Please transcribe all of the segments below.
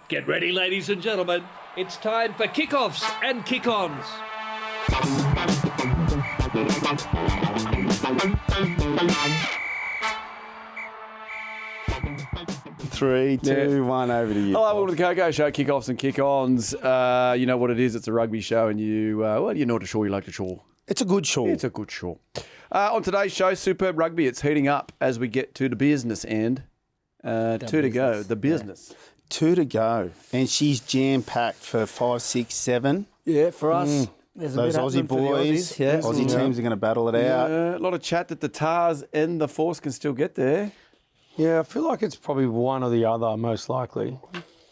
Get ready, ladies and gentlemen. It's time for kickoffs and kick-ons. 3, 2, 1, over to you. Hello, welcome to the KOKO Show, kickoffs and kick-ons. You know what it is, it's a rugby show, and you know what a show you like to show. It's a good show. It's a good show. On today's show, Superb Rugby, it's heating up as we get to the business end. Two to go, the business. Yeah. 2 to go. And she's jam-packed for 5, 6, 7. Yeah, for us. There's a Those bit Aussie happening for the boys, Aussies. Yeah. Aussie teams are going to battle it out. A lot of chat that the Tars and the Force can still get there. Yeah, I feel like it's probably one or the other, most likely.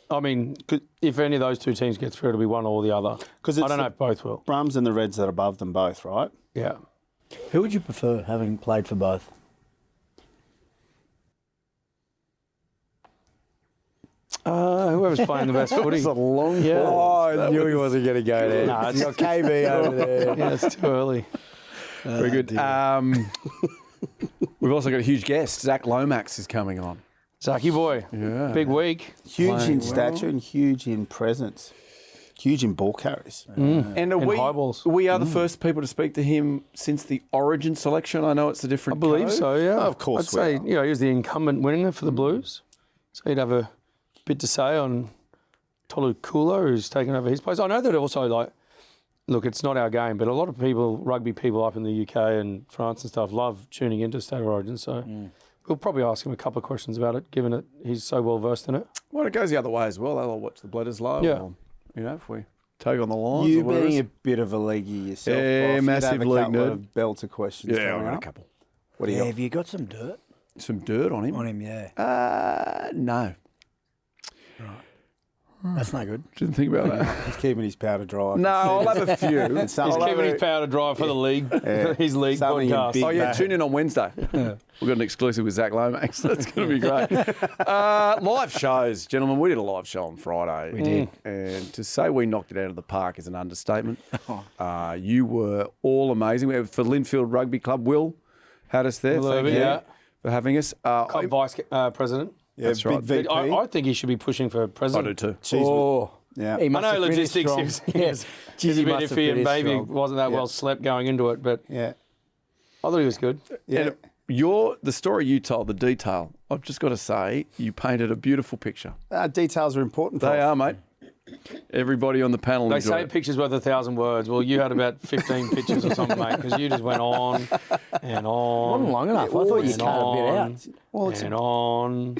I mean, if any of those two teams get through, it'll be one or the other. Because I don't know if both will. Brums and the Reds that are above them both, right? Yeah. Who would you prefer, having played for both? Whoever's playing the best footy. It's a long I knew he wasn't going to go there. No, It's got KB over there. Yeah, it's too early. Very good. We've also got a huge guest. Zac Lomax is coming on. Zachy boy. Yeah. Big week. Huge in stature and huge in presence. Huge in ball carries. And high balls. we are the first people to speak to him since the Origin selection. I know it's a different I believe code. so, yeah. Of course I'd say, we are. you know, he was the incumbent winner for the Blues. So he'd have a bit to say on Tolu Kula, who's taken over his place. I know that also, like, look, it's not our game, but a lot of people, rugby people up in the UK and France and stuff, love tuning into State of Origin. So we'll probably ask him a couple of questions about it, given that he's so well versed in it. Well, it goes the other way as well. They'll watch the Bledders live. Yeah. Or, you know, if we take on the lines. You or whatever. being a bit of a leaguey yourself. Yeah, Prof, you'd massive have a league couple nerd. of belter questions. Yeah, I've coming got a up. couple. What do you Yeah, got? have you got some dirt Some dirt on him. on him? Yeah. No. That's no good. Didn't think about that. He's keeping his powder dry. No, I'll have a few. And He's some- keeping his powder dry for the league, his league Something in podcast. big- Oh, yeah, Bad. tune in on Wednesday. We've got an exclusive with Zac Lomax. That's going to be great. Live shows, gentlemen. We did a live show on Friday. We did. And to say we knocked it out of the park is an understatement. You were all amazing. We have for Linfield Rugby Club, Will had us there. Hello, Thank you yeah. for having us. Club vice president. Yeah, That's right. big VP. I think he should be pushing for I president. do too. Jeez, yeah. He I must know have finished logistics strong. is Yes. he's a He bit must have iffy and finished maybe strong. wasn't that well slept going into it, but Yeah. I thought he was good. Yeah. And the story you told, the detail, I've just got to say, you painted a beautiful picture. Details are important. They Prof. are, mate. Everybody on the panel They enjoyed say it. pictures worth 1,000 words. Well, you had about 15 pictures or something, mate, because you just went on and on. Wasn't long enough. I thought you and cut a bit on, out. Well, it's and on.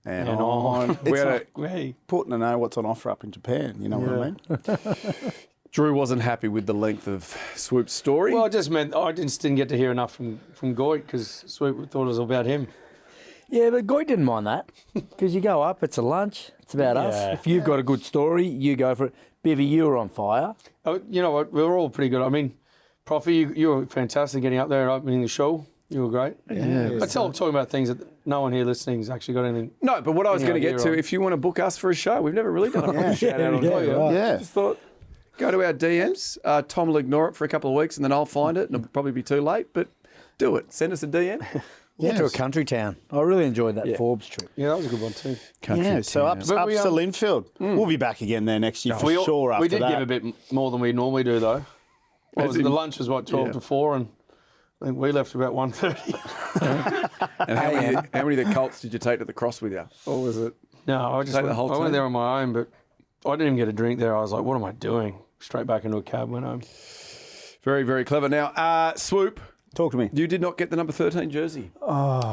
and and on. on. It's had like Hey. important to know what's on offer up in Japan. You know what I mean? Drew wasn't happy with the length of Swoop's story. Well, it just meant I just didn't get to hear enough from Goit because Swoop thought it was about him. Yeah, but Goy didn't mind that because you go up, it's a lunch, it's about us. Yeah. If you've got a good story, you go for it. Bivvy, you were on fire. Oh, you know what? We were all pretty good. I mean, Profi, you were fantastic getting up there and opening the show. You were great. Yeah. I tell talking about things that no one here listening has actually got anything. No, but what I was Yeah, going to get you're to, right. if you want to book us for a show, we've never really done a proper shout out on yeah, it. right. Yeah. Just thought, go to our DMs. Tom will ignore it for a couple of weeks and then I'll find it and it'll probably be too late, but do it. Send us a DM. Went to a country town. I really enjoyed that Yeah. Forbes trip. Yeah, that was a good one too. Yeah, so up But to we, Linfield. We'll be back again there next year for sure after we did that. give a bit more than we normally do though. What was it? The lunch was what 12 to 4 and I think we left about 1:30. And how many of the Colts did you take to the cross with you? Or was it? No, I just Take the went, whole I team? went there on my own, but I didn't even get a drink there. I was like, what am I doing? Straight back into a cab, went home. Very, very clever. Now, Swoop, Talk to me. you did not get the number 13 jersey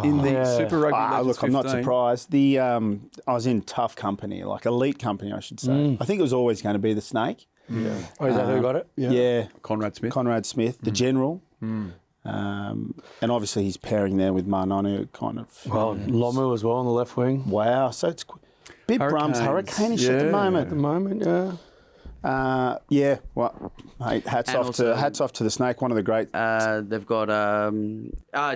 in the yeah. Super Rugby Legends Look, I'm not 15. surprised. I was in tough company, like elite company, I should say. I think it was always going to be the Snake. Yeah. Oh, is that who got it? Yeah. Conrad Smith. Conrad Smith, the general. And obviously he's pairing there with Marnonu, kind of. Well, Lomu as well on the left wing. Wow. So it's bit Brums Hurricanes. hurricane-ish at the Yeah. moment. At the moment, yeah. Yeah, well, mate, hats And off to the Snake, one of the great. They've got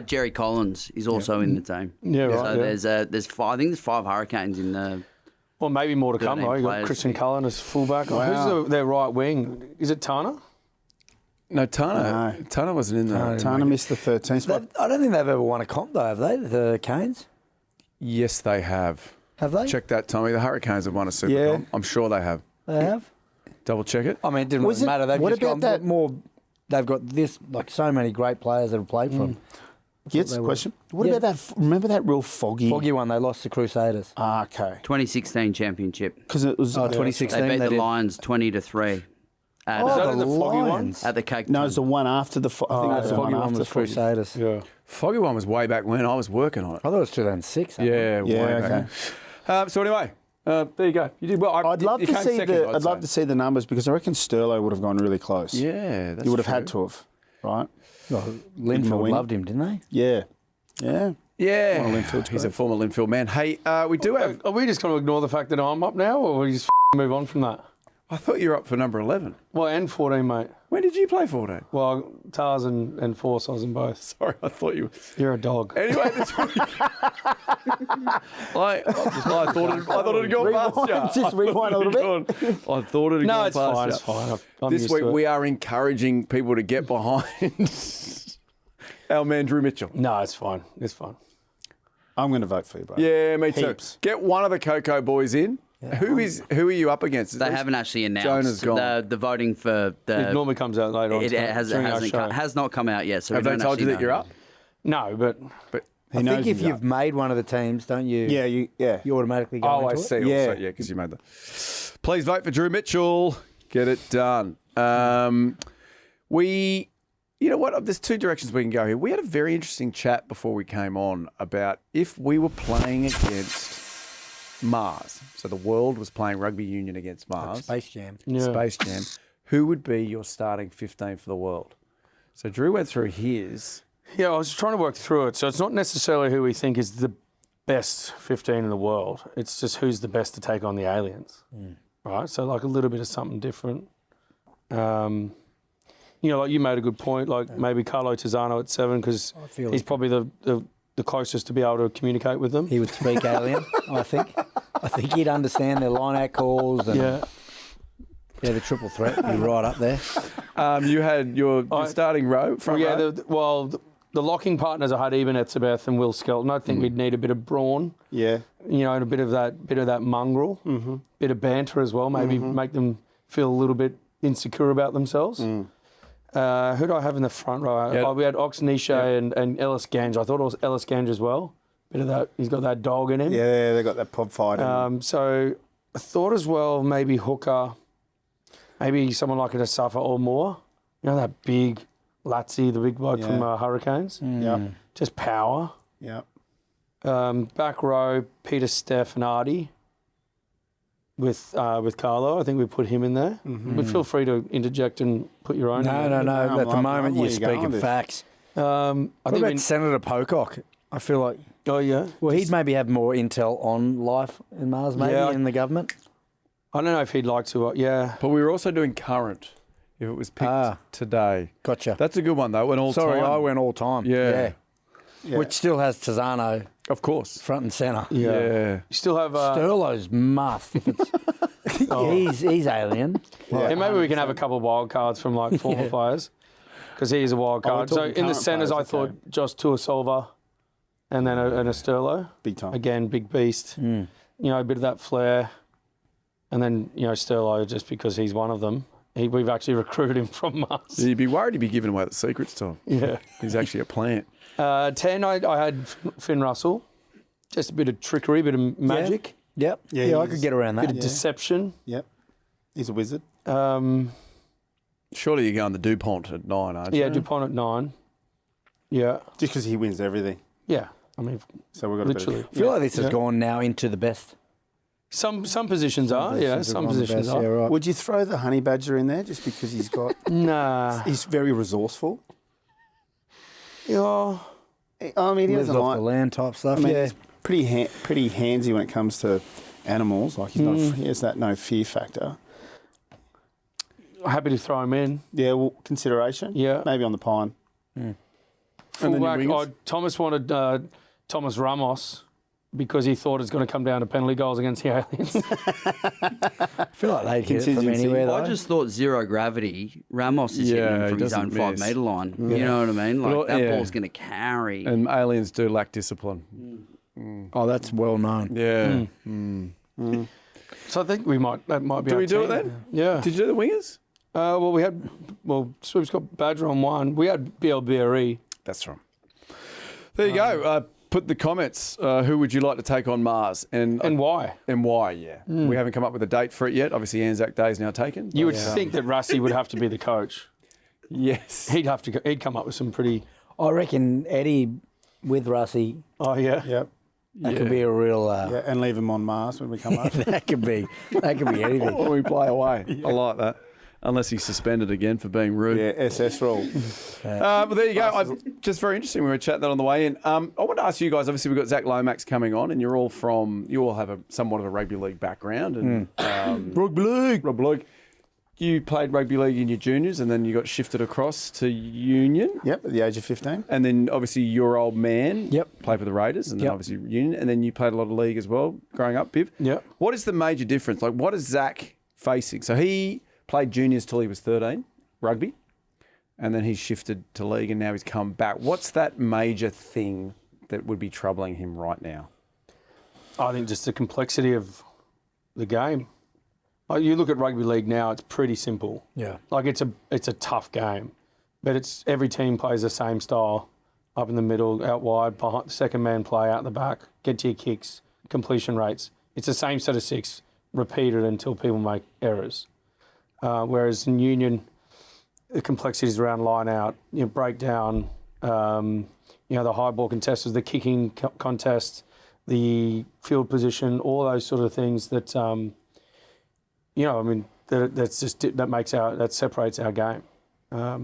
Jerry Collins is also in the team. Yeah, right, So yeah. there's five. I think there's 5 Hurricanes in the. Well, maybe more to come, 13 though. You've got players. Christian Cullen as fullback. Wow. Who's their right wing? Is it Tana? No, Tana. No. Tana wasn't in there. Tana missed the 13th spot. I don't think they've ever won a comp, though, have they, the Canes? Yes, they have. Have they? Check that, Tommy. The Hurricanes have won a Super Yeah. Comp. I'm sure they have. They have. Double check it. I mean, it didn't Was really it- matter. They've what just about got that- more. They've got this, like so many great players that have played for them. Yes, they were. question. What Yeah. about that? Remember that real foggy? Foggy one, they lost to Crusaders. Ah, okay. 2016 championship. Because it was. Oh, 2016. They beat they the did. Lions 20-3. At, Oh, that in the foggy one? Lions. at the Cape No, Town. it's the one after the. I think it Oh, was the the one foggy one after was the foggy. Crusaders. Yeah. Foggy one was way back when I was working on it. I thought it was 2006. Yeah, Yeah, way okay. back. So anyway, there you go. You did well. I'd love you to came see second, I'd love to see the numbers because I reckon Sterlo would have gone really close. Yeah, that's you would have true. had to have, right? Well, him a Linfield win. loved him, didn't they? Yeah, yeah. Yeah, One of Linfield's he's a great. former Linfield man. Hey, we do have. Are we just going to ignore the fact that I'm up now, or we just move on from that? I thought you were up for number 11. Well, and 14, mate. When did you play 14? Well, Tars and Force, I was in both. Sorry, I thought you. You're a dog. Anyway, that's right. I thought it'd gone past you. Just rewind a little bit. I thought it'd No, gone it's past fine. you. It's fine. I'm This used week to it. we are encouraging people to get behind our man Drew Mitchell. No, it's fine. It's fine. I'm going to vote for you, bro. Yeah, me too. Heaps. Get one of the KOKO boys in. Who are you up against? They haven't actually Jonah's announced gone. the voting for It the. normally comes out later on. It during our show. has not come out yet, so Have we they don't told you actually that you're know. up? No, but I knows think if he's you've up. made one of the teams, don't you? Yeah, you You automatically go Oh, into I it. see. Yeah. Also, yeah, because you made the. Please vote for Drew Mitchell. Get it done. You know what? There's two directions we can go here. We had a very interesting chat before we came on about if we were playing against Mars. So the world was playing rugby union against Mars. Space Jam. yeah. Space Jam. Who would be your starting 15 for the world? So Drew went through his. Yeah, I was trying to work through it. So it's not necessarily who we think is the best 15 in the world. It's just who's the best to take on the aliens. Right? So like a little bit of something different. Like you made a good point, like maybe Carlo Tizzano at 7 because feel he's like- probably the closest to be able to communicate with them. He would speak alien, I think. I think he'd understand their line-out calls. And, Yeah. the triple threat would be right up there. You had your starting row. Front row. The locking partners I had Eben Etzebeth and Will Skelton. I think we'd need a bit of brawn. Yeah. And a bit of that mongrel, bit of banter as well. Maybe make them feel a little bit insecure about themselves. Who do I have in the front row? Yeah. We had Oxnisha and Ellis Gange. I thought it was Ellis Gange as well. Bit of that. He's got that dog in him. Yeah, they got that pub fight. So I thought as well maybe hooker, maybe someone like an Asafa or more. You know that big Latzi, the big bloke from Hurricanes. Yeah. Just power. Yeah. Back row, Peter, Steph, and Artie. With Carlo, I think we put him in there. But feel free to interject and put your own. in there. No. At the moment, you're speaking facts. I What think about Senator Pocock? I feel like, Oh yeah. well, he'd maybe have more intel on life in Mars, maybe, Yeah. in the government. I don't know if he'd like to. Yeah. But we were also doing current. If it was picked today. Gotcha. That's a good one, though. An all Sorry, time. I went all time. Yeah. Which still has Tizzano Of course. front and centre. Yeah. You still have. Sterlo's must. If it's, he's alien. Yeah, maybe we can have a couple of wild cards from like former players, because he is a wild we're card. So talking in the current centres, players, I thought okay. Josh Tuasolva, and then a Sterlo. Big time. Again, big beast. You know, a bit of that flair, and then Sterlo just because he's one of them. We've actually recruited him from Mars. You'd be worried he'd be giving away the secrets, Tom. Yeah. He's actually a plant. 10, I had Finn Russell. Just a bit of trickery, a bit of magic, Yep. Yeah, I he's- could get around bit that. of deception. Yep. He's a wizard. Surely you're going the DuPont at 9, aren't you? Yeah, DuPont at 9. Yeah. Just because he wins everything. Yeah. I mean, So we've got literally. a bit I feel like this has gone now into the best. Some positions are, yeah. Some have gone the positions best, are. yeah, right. Would you throw the honey badger in there just because he's got? Nah. He's very resourceful. Yeah. I mean, he Lives doesn't off like. the land type stuff. I mean, yeah. he's pretty handsy when it comes to animals. Like he's not. He has that no fear factor. Happy to throw him in. Yeah. Well, consideration. Yeah. Maybe on the pine. Fullback, wingers? Thomas wanted Thomas Ramos because he thought it's going to come down to penalty goals against the aliens. I feel like they'd hit it from Contingency. anywhere, though. I just thought zero gravity. Ramos is Yeah, hitting him he from his doesn't own miss. 5 metre line. You know what I mean? Like Well, that yeah. ball's going to carry. And aliens do lack discipline. Oh, that's well known. Yeah. So I think that might be. Do our we do it team. then? Yeah. Did you do the wingers? Swoop's got Badger on one. We had BLBRE. That's right. There you go. Put the comments. Who would you like to take on Mars? And why? And why, yeah. We haven't come up with a date for it yet. Obviously, Anzac Day is now taken. You would think that Rusty would have to be the coach. Yes. He'd come up with some pretty. I reckon Eddie with Rusty, Oh yeah. Yep. that could be a real. Yeah, and leave him on Mars when we come up. that could be anything. Or we play away. I like that. Unless he's suspended again for being rude. Yeah, SS rule. Well, there you go. Just very interesting. We were chatting that on the way in. I want to ask you guys. Obviously, we've got Zac Lomax coming on, and you all have somewhat of a rugby league background. And Rugby league. Rugby league. You played rugby league in your juniors, and then you got shifted across to Union. Yep, at the age of 15. And then obviously your old man played for the Raiders, and then Yep. obviously Union, and then you played a lot of league as well growing up, Biv. Yep. What is the major difference? Like, what is Zac facing? So he played juniors till he was 13, rugby, and then he's shifted to league, and now he's come back. What's that major thing that would be troubling him right now? I think just the complexity of the game. Like you look at rugby league now, it's pretty simple. Yeah. Like it's a tough game, but it's every team plays the same style, up in the middle, out wide, behind second man play, out the back, get to your kicks, completion rates. It's the same set of six, repeated until people make errors. Whereas in Union, the complexities around line out, breakdown, the high ball contests, the kicking contest, the field position, all those sort of things that. That separates our game. I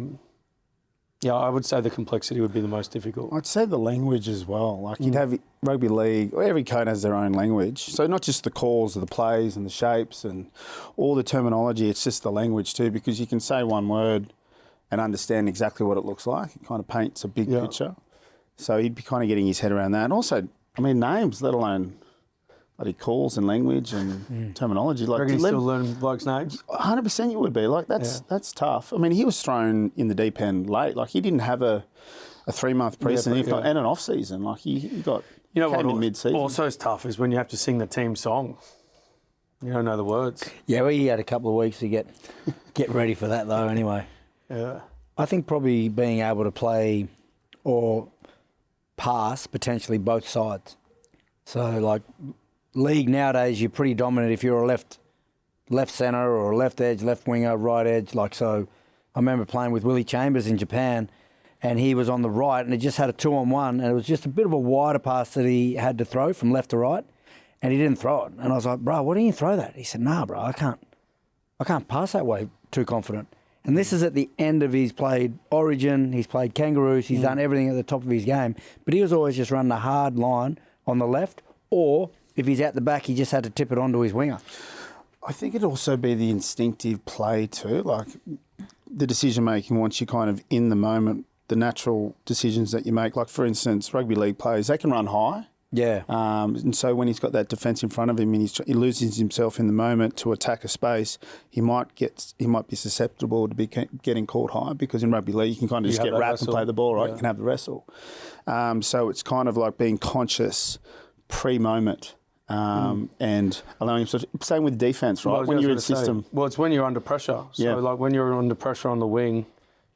would say the complexity would be the most difficult. I'd say the language as well. Like you'd have rugby league, or every code has their own language. So not just the calls of the plays and the shapes and all the terminology, it's just the language too, because you can say one word and understand exactly what it looks like. It kind of paints a big picture. So he'd be kind of getting his head around that. And also, names, let alone bloody calls and language and terminology. Like, Reckon you still learn blokes' names? 100% you would be. Like, that's tough. I mean, he was thrown in the deep end late. Like, he didn't have a 3-month pre-season and an off-season. Like, he got came in mid-season. Also is tough is when you have to sing the team song. You don't know the words. Yeah, we had a couple of weeks to get ready for that, though, anyway. Yeah. I think probably being able to play or pass potentially both sides. So, like, league nowadays, you're pretty dominant if you're a left centre or a left edge, left winger, right edge. Like, so I remember playing with Willie Chambers in Japan, and he was on the right, and he just had a 2-on-1, and it was just a bit of a wider pass that he had to throw from left to right, and he didn't throw it. And I was like, bro, why didn't you throw that? He said, nah, bro, I can't pass that way, too confident. And this is at the end of he's played Origin, he's played Kangaroos, he's done everything at the top of his game, but he was always just running a hard line on the left, or if he's out the back, he just had to tip it onto his winger. I think it'd also be the instinctive play too, like the decision-making once you're kind of in the moment, the natural decisions that you make. Like, for instance, rugby league players, they can run high. Yeah. And so when he's got that defence in front of him and he loses himself in the moment to attack a space, he might be susceptible to be getting called high, because in rugby league you can kind of just get wrapped and play the ball, right? Yeah. You can have the wrestle. So it's kind of like being conscious pre-moment. And allowing himself. Same with defence, right? When you're in system. Well, it's when you're under pressure. So, like when you're under pressure on the wing,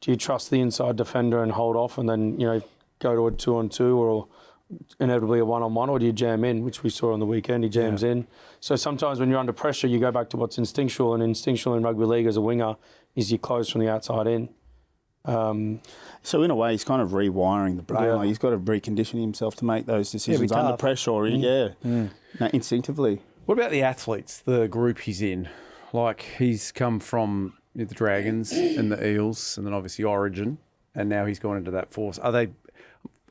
do you trust the inside defender and hold off, and then go to a 2-on-2 or inevitably a 1-on-1, or do you jam in, which we saw on the weekend? He jams in. So sometimes when you're under pressure, you go back to what's instinctual, and instinctual in rugby league as a winger is you close from the outside in. So in a way, he's kind of rewiring the brain. Yeah. Like, he's got to recondition himself to make those decisions under pressure, or instinctively. What about the athletes, the group he's in? Like, he's come from the Dragons and the Eels, and then obviously Origin, and now he's gone into that force. Are they?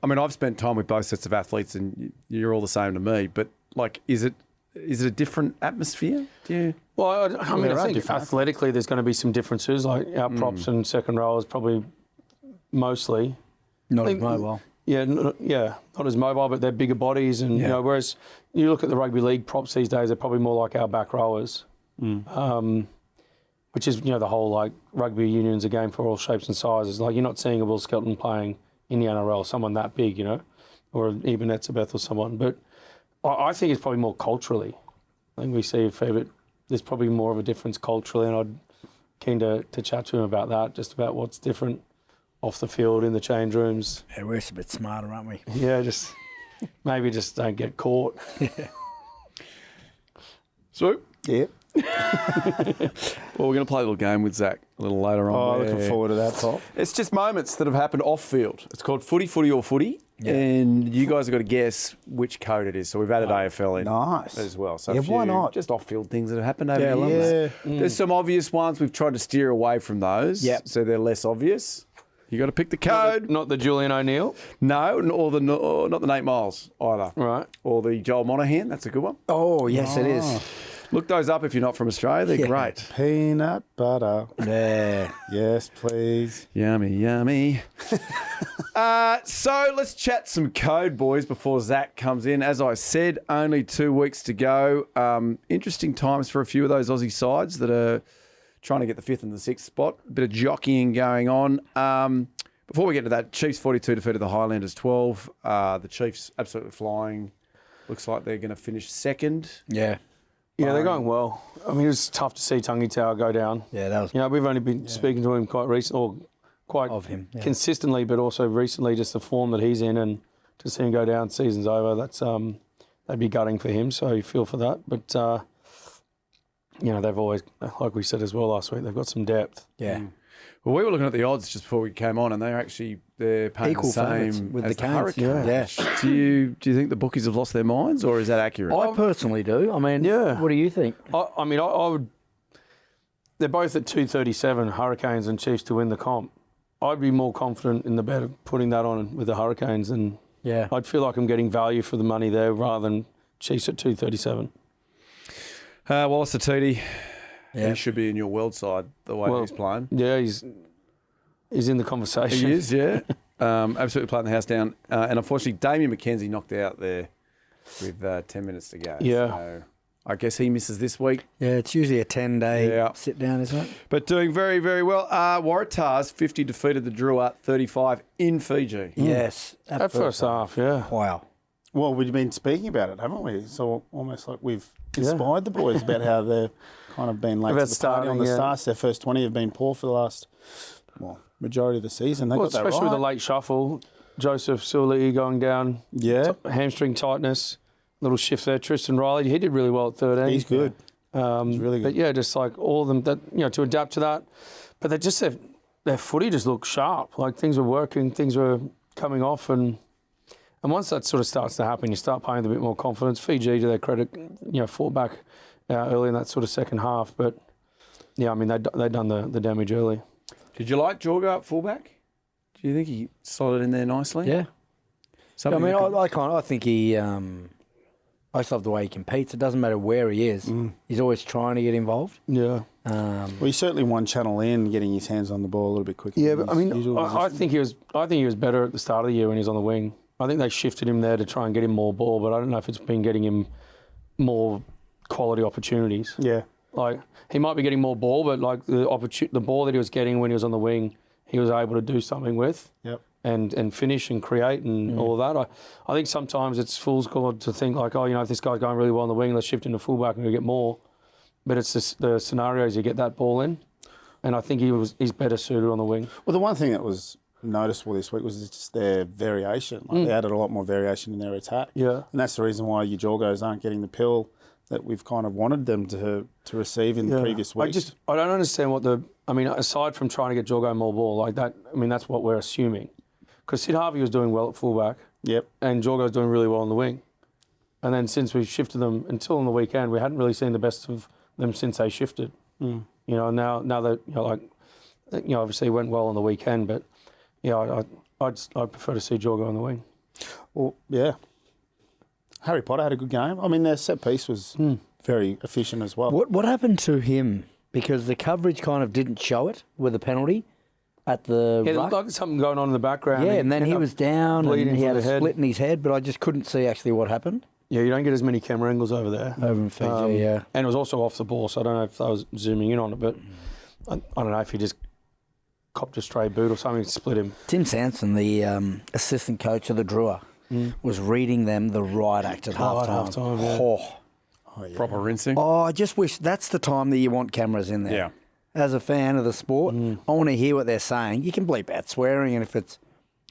I mean, I've spent time with both sets of athletes, and you're all the same to me. But like, is it a different atmosphere? Do you? Well, I mean, I think athletically there's going to be some differences. Like our props and second rowers probably mostly not as mobile. Yeah, not as mobile, but they're bigger bodies, and whereas you look at the rugby league props these days, they're probably more like our back rowers, which is the whole like rugby union's a game for all shapes and sizes. Like, you're not seeing a Will Skelton playing in the NRL, someone that big, or even Etzebeth or someone, but I think it's probably more culturally. I think we see a fair bit. There's probably more of a difference culturally, and I'd keen to chat to him about that, just about what's different off the field in the change rooms. Yeah, we're a bit smarter, aren't we? Yeah, just maybe just don't get caught. Swoop. Yeah. Well, we're going to play a little game with Zac a little later on. Oh, looking forward to that, Pop. It's just moments that have happened off field. It's called Footy, Footy or Footy. Yeah. And you guys have got to guess which code it is. So we've added AFL in Nice. as well. So Yeah, a few why not? just off-field things that have happened over Yeah, I the love years. that. There's some obvious ones. We've tried to steer away from those. Yep. So they're less obvious. You got to pick the code. Not the Julian O'Neill. No, or not the Nate Miles either. Right. Or the Joel Monaghan. That's a good one. Oh, yes, it is. Look those up if you're not from Australia. They're Yeah. great. Peanut butter. Yeah. Yes, please. Yummy, yummy. So let's chat some code, boys, before Zac comes in. As I said, only 2 weeks to go. Interesting times for a few of those Aussie sides that are trying to get the 5th and the 6th spot. A bit of jockeying going on. Before we get to that, Chiefs 42 defeated the Highlanders 12. The Chiefs absolutely flying. Looks like they're going to finish second. Yeah. Yeah, they're going well. I mean, it was tough to see Tungi Tower go down. Yeah, that was... You know, we've only been speaking to him quite recently, or quite Of him, yeah. consistently, but also recently, just the form that he's in, and to see him go down, season's over. That's that'd be gutting for him. So you feel for that, but you know, they've always, like we said as well last week, they've got some depth. Yeah. Well, we were looking at the odds just before we came on, and they're paying Equal the favourites same with as the the Canes. Hurricanes. Yeah. Do you think the bookies have lost their minds, or is that accurate? I personally do. I mean, Yeah. what do you think? I mean, I would. They're both at 237, Hurricanes and Chiefs to win the comp. I'd be more confident in the bet of putting that on with the Hurricanes, and Yeah. I'd feel like I'm getting value for the money there rather than Chiefs at 237. Wallace Atiti, Yeah. he should be in your world side the way Well, he's playing. Yeah, he's in the conversation. He is, yeah. Absolutely playing the house down. And unfortunately, Damien McKenzie knocked out there with 10 minutes to go. Yeah. So I guess he misses this week. Yeah, it's usually a 10-day Yeah. sit down, isn't it? But doing very, very well. WARATAHS 50 defeated the DRUA 35 in Fiji. Yes. At first half, yeah. Wow. Well, we've been speaking about it, haven't we? So almost like we've inspired the boys about how they've kind of been late About to the party on starting, the yeah. starts. Their first 20 have been poor for the last, majority of the season. They Well, got that especially right. with the late shuffle, Joseph Suli'i going down, Yeah, hamstring tightness, little shift there. Tristan Riley, he did really well at 13. he's good. He's really good. But yeah, just like all of them, that to adapt to that. But they just their footy just looked sharp. Like things were working, things were coming off, and once that sort of starts to happen, you start playing with a bit more confidence. Fiji, to their credit, fought back early in that sort of second half. But yeah, I mean they done the damage early. Did you like Jorga at fullback? Do you think he slotted in there nicely? Yeah. I Something mean, that could- I think he... I just love the way he competes. It doesn't matter where he is. He's always trying to get involved. Yeah. Well, he certainly won Channel in, getting his hands on the ball a little bit quicker. Yeah, than but I his mean, usual I position. think he was better at the start of the year when he was on the wing. I think they shifted him there to try and get him more ball, but I don't know if it's been getting him more quality opportunities. Yeah. Like he might be getting more ball, but like the ball that he was getting when he was on the wing, he was able to do something with. Yep. And finish and create and all of that. I think sometimes it's fool's gold to think like, if this guy's going really well on the wing, let's shift him to fullback and we get more. But it's just the scenarios you get that ball in, and I think he's better suited on the wing. Well, the one thing that was noticeable this week was just their variation. Like they added a lot more variation in their attack. Yeah. And that's the reason why your Jorgos aren't getting the pill that we've kind of wanted them to receive in previous weeks. I don't understand aside from trying to get Jorgo more ball like that, that's what we're assuming. Because Sid Harvey was doing well at fullback. Yep. And Jorgo's doing really well on the wing. And then since we shifted them until on the weekend, we hadn't really seen the best of them since they shifted. Now that obviously it went well on the weekend, but I'd prefer to see Jorgo on the wing. Well, yeah. Harry Potter had a good game. I mean, their set piece was very efficient as well. What happened to him? Because the coverage kind of didn't show it with the penalty at the Yeah, there ruck. looked like something going on in the background. Yeah, and then he was down bleeding and he from had a the head. split in his head, but I just couldn't see actually what happened. Yeah, you don't get as many camera angles over there. Over in Fiji, yeah. And it was also off the ball, so I don't know if I was zooming in on it, but I don't know if he just copped a stray boot or something to split him. Tim Sanson, the assistant coach of the DRUA, was reading them the riot act at half time. Proper rinsing. Oh, I just wish that's the time that you want cameras in there. Yeah. As a fan of the sport, I want to hear what they're saying. You can bleep out swearing, and if it's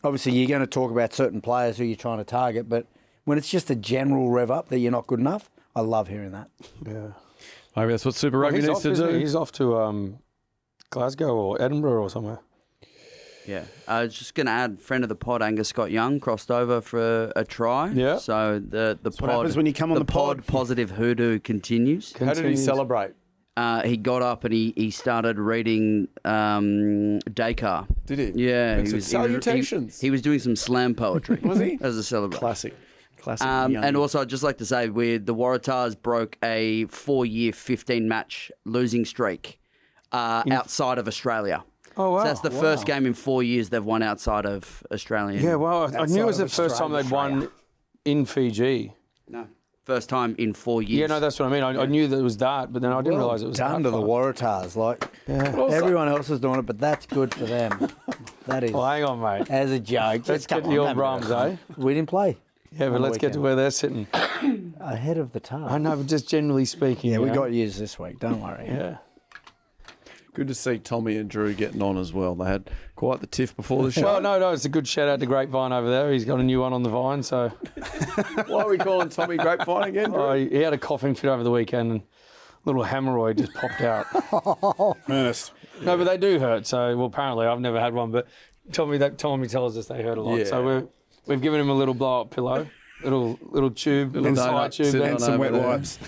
obviously you're going to talk about certain players who you're trying to target, but when it's just a general rev up that you're not good enough, I love hearing that. Yeah. Maybe that's what Super Rugby needs to do. He's off to Glasgow or Edinburgh or somewhere. Yeah, I was just going to add, friend of the pod, Angus Scott Young, crossed over for a try. Yeah. So the pod, what happens when you come on the pod. positive hoodoo continues. How did he celebrate? He got up and he started reading Dakar. Did he? Yeah. And said, salutations. He was doing some slam poetry. Was he? As a celebration. Classic. And also, I'd just like to say, the WARATAHs broke a 4-year, 15-match losing streak outside of Australia. Oh, wow. So that's the first game in 4 years they've won outside of Australia. Yeah, well, I knew it was the first time they'd won in Fiji. No. First time in 4 years. Yeah, no, that's what I mean. I knew that it was that, but then I didn't realise it was done that to the far. Waratahs. Like, everyone else is doing it, but that's good for them. That is. Well, hang on, mate. As a joke. Let's get to your Brahms, eh? We didn't play. Yeah, but let's get to where they're sitting. Ahead of the task. I know, but just generally speaking. Yeah, we you know? got yous this week. Don't worry. Yeah. Good to see Tommy and Drew getting on as well. They had quite the tiff before the show. Well, no, it's a good shout out to Grapevine over there. He's got a new one on the vine, so. Why are we calling Tommy Grapevine again, Drew? Oh, he had a coughing fit over the weekend and a little hemorrhoid just popped out. Ernest. No, but they do hurt. So, well, apparently I've never had one, but Tommy tells us they hurt a lot. Yeah. So we've given him a little blow up pillow, little tube, little side tube, sitting there. on Some over wet there. wipes.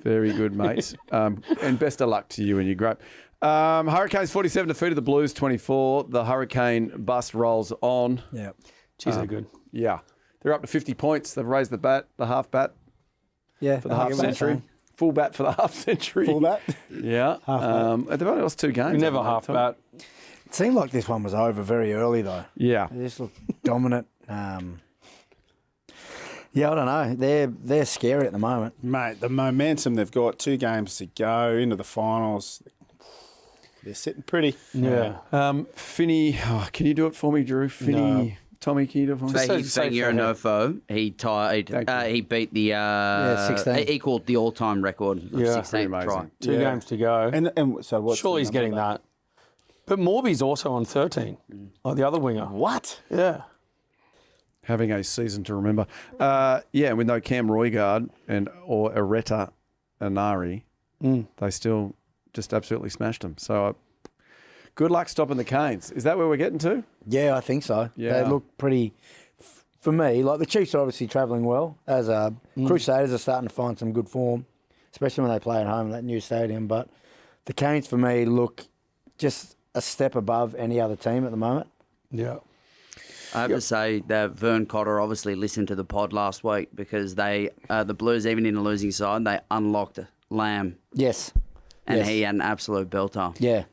Very good, mates. And best of luck to you and your grape. Hurricanes 47 defeated the Blues 24. The Hurricane bus rolls on. Yeah. Jeez, they're good. Yeah. They're up to 50 points. They've raised the half bat Yeah. for the half century. Full bat for the half century. Full bat. Yeah. They've only lost 2 games. We never half bat. It seemed like this one was over very early, though. Yeah. They just looked dominant. Yeah, I don't know. They're scary at the moment. Mate, the momentum they've got, 2 games to go into the finals. They're sitting pretty. Yeah. Finney, can you do it for me, Drew? Finney, No. Tommy, can you do it for me? Fagionofo, he beat the 16. equaled the all-time record of Yeah. 16th Pretty try. amazing. 2 games to go. And so what's Surely he's the number getting of that. But Morby's also on 13, like the other winger. What? Yeah. Having a season to remember. Yeah, with no Cam Roygaard or Areta Anari, they still just absolutely smashed them. So good luck stopping the Canes. Is that where we're getting to? Yeah, I think so. Yeah. They look pretty, for me, like the Chiefs are obviously travelling well. As Crusaders are starting to find some good form, especially when they play at home in that new stadium. But the Canes, for me, look just a step above any other team at the moment. Yeah. I have to say that Vern Cotter obviously listened to the pod last week because they, the Blues, even in the losing side, they unlocked Lamb. Yes. And Yes. he had an absolute belter. Yeah.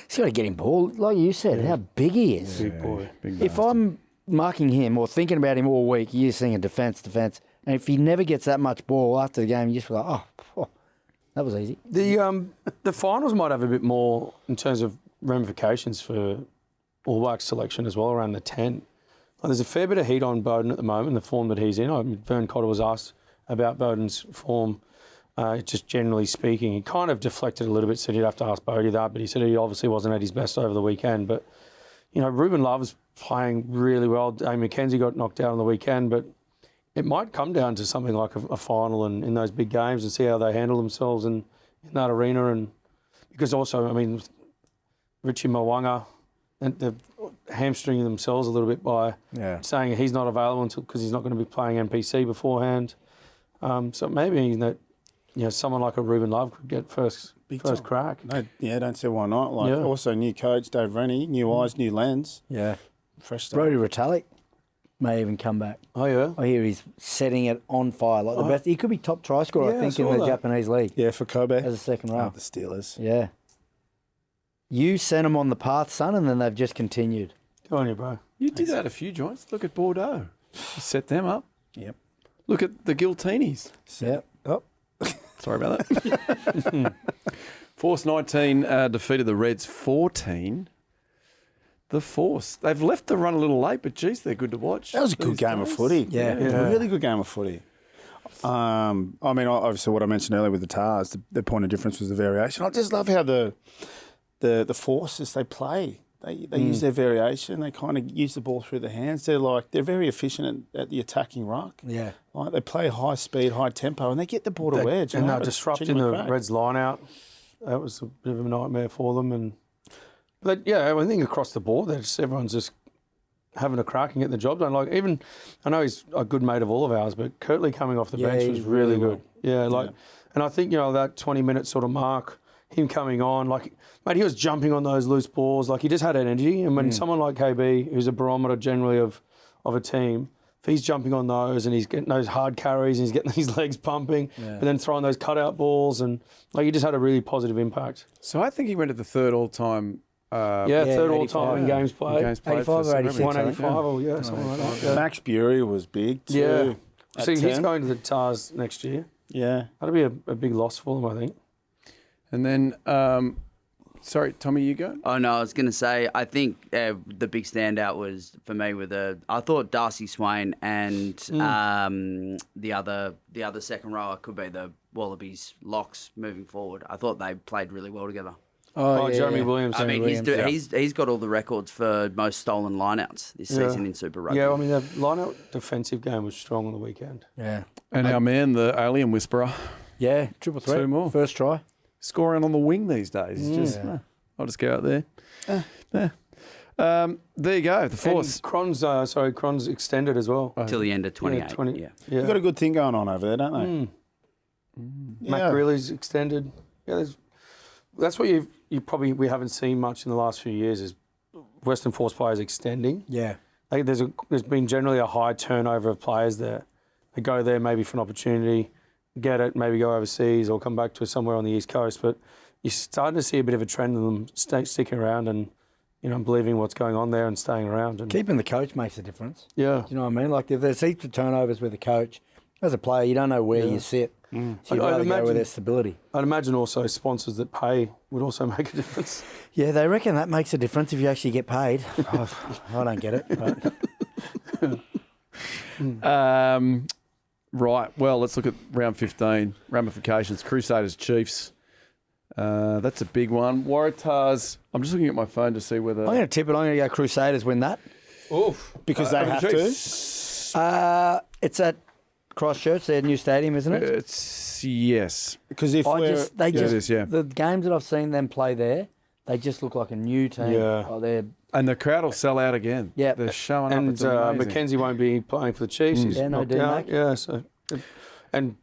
He's got to get him ball. Like you said, how big he is. Big boy. Big If I'm marking him or thinking about him all week, you're seeing defence. And if he never gets that much ball after the game, you just feel like, oh, that was easy. The finals might have a bit more in terms of ramifications for All Blacks selection as well, around the 10. Like, there's a fair bit of heat on Bowden at the moment, the form that he's in. Vern Cotter was asked about Bowden's form, just generally speaking. He kind of deflected a little bit, said he'd have to ask Bodie that, but he said he obviously wasn't at his best over the weekend. But, you know, Ruben Love's playing really well. Dave McKenzie got knocked out on the weekend, but it might come down to something like a final and in those big games and see how they handle themselves in that arena. And because also, I mean, Richie Mwanga, and they're hamstringing themselves a little bit by saying he's not available until because he's not going to be playing NPC beforehand. So maybe that someone like a Ruben Love could get first crack. No, don't see why not. Like also new coach Dave Rennie, new eyes, new lens. Yeah. Fresh stuff. Brody Retallick may even come back. Oh, yeah? I hear he's setting it on fire. Like the best. He could be top try scorer, I think, in the Japanese league. Yeah, for Kobe. As a second row. The Steelers. Yeah. You sent them on the path, son, and then they've just continued. Go on you, bro. You did that a few joints. Look at Bordeaux. You set them up. Yep. Look at the Giltinis. Yep. Oh. Sorry about that. Force 19 defeated the Reds 14. the Force. They've left the run a little late, but geez, they're good to watch. That was a good game of footy. Yeah. Really good game of footy. I mean, obviously, what I mentioned earlier with the Tars, the point of difference was the variation. I just love how the Forces they play. They use their variation. They kind of use the ball through the hands. They're very efficient at the attacking ruck. Yeah. Like they play high speed, high tempo, and they get the ball to wedge. And they're It's disrupting genuine the crack. Reds line out. That was a bit of a nightmare for them. But I think across the board, everyone's just having a crack and getting the job done. Like even, I know he's a good mate of all of ours, but Kirtley coming off the bench was he's really really good. And I think that 20-minute sort of mark, him coming on, mate, he was jumping on those loose balls. Like he just had energy. And when someone like KB, who's a barometer generally of a team, if he's jumping on those and he's getting those hard carries and he's getting his legs pumping, and then throwing those cutout balls, and he just had a really positive impact. So I think he went to the third all-time. Third all-time in games played. 85 or 86, 185 or something like that. Yeah. Max Bury was big too. Yeah. See, he's 10. going to the Tars next year. Yeah. That'll be a big loss for them, I think. And then, sorry, Tommy, you go? Oh no, I was going to say I think the big standout was for me I thought Darcy Swain and the other second rower could be the Wallabies locks moving forward. I thought they played really well together. Oh, Jeremy Williams. I mean, he's got all the records for most stolen lineouts this season in Super Rugby. Yeah, I mean, the line-out defensive game was strong on the weekend. Yeah. And our man, the alien whisperer, Yeah, triple threat. 2 more. First try. scoring on the wing these days. It's just, I'll just go out there. There you go, the Force. And Cron's extended as well. Till the end of 28. Yeah. They've got a good thing going on over there, don't they? Mac Greeley's extended. Yeah, that's what we haven't seen much in the last few years is Western Force players extending. Yeah. There's been generally a high turnover of players there. They go there maybe for an opportunity, get it, maybe go overseas or come back to somewhere on the East Coast. But you're starting to see a bit of a trend of them sticking around and believing what's going on there and staying around. And Keeping the coach makes a difference. yeah, Do you know what I mean? Like if there's heaps of turnovers with the coach, as a player, you don't know where you sit. So you'd rather go where there's stability. I'd imagine also sponsors that pay would also make a difference. Yeah, they reckon that makes a difference if you actually get paid. I don't get it. But. Right, well, let's look at round 15. Ramifications, Crusaders, Chiefs. That's a big one. Waratahs, I'm just looking at my phone to see whether... I'm going to tip it. I'm going to go Crusaders win that. Oof. Because they have to. It's at Christchurch, their new stadium, isn't it? It's yes. Because if it is, yeah. The games that I've seen them play there, they just look like a new team. Yeah. Oh, they're And the crowd will sell out again. Yeah. They're showing up. And It's amazing. Mackenzie won't be playing for the Chiefs. He's Yeah, no knocked D-Mac. out. Yeah, so... And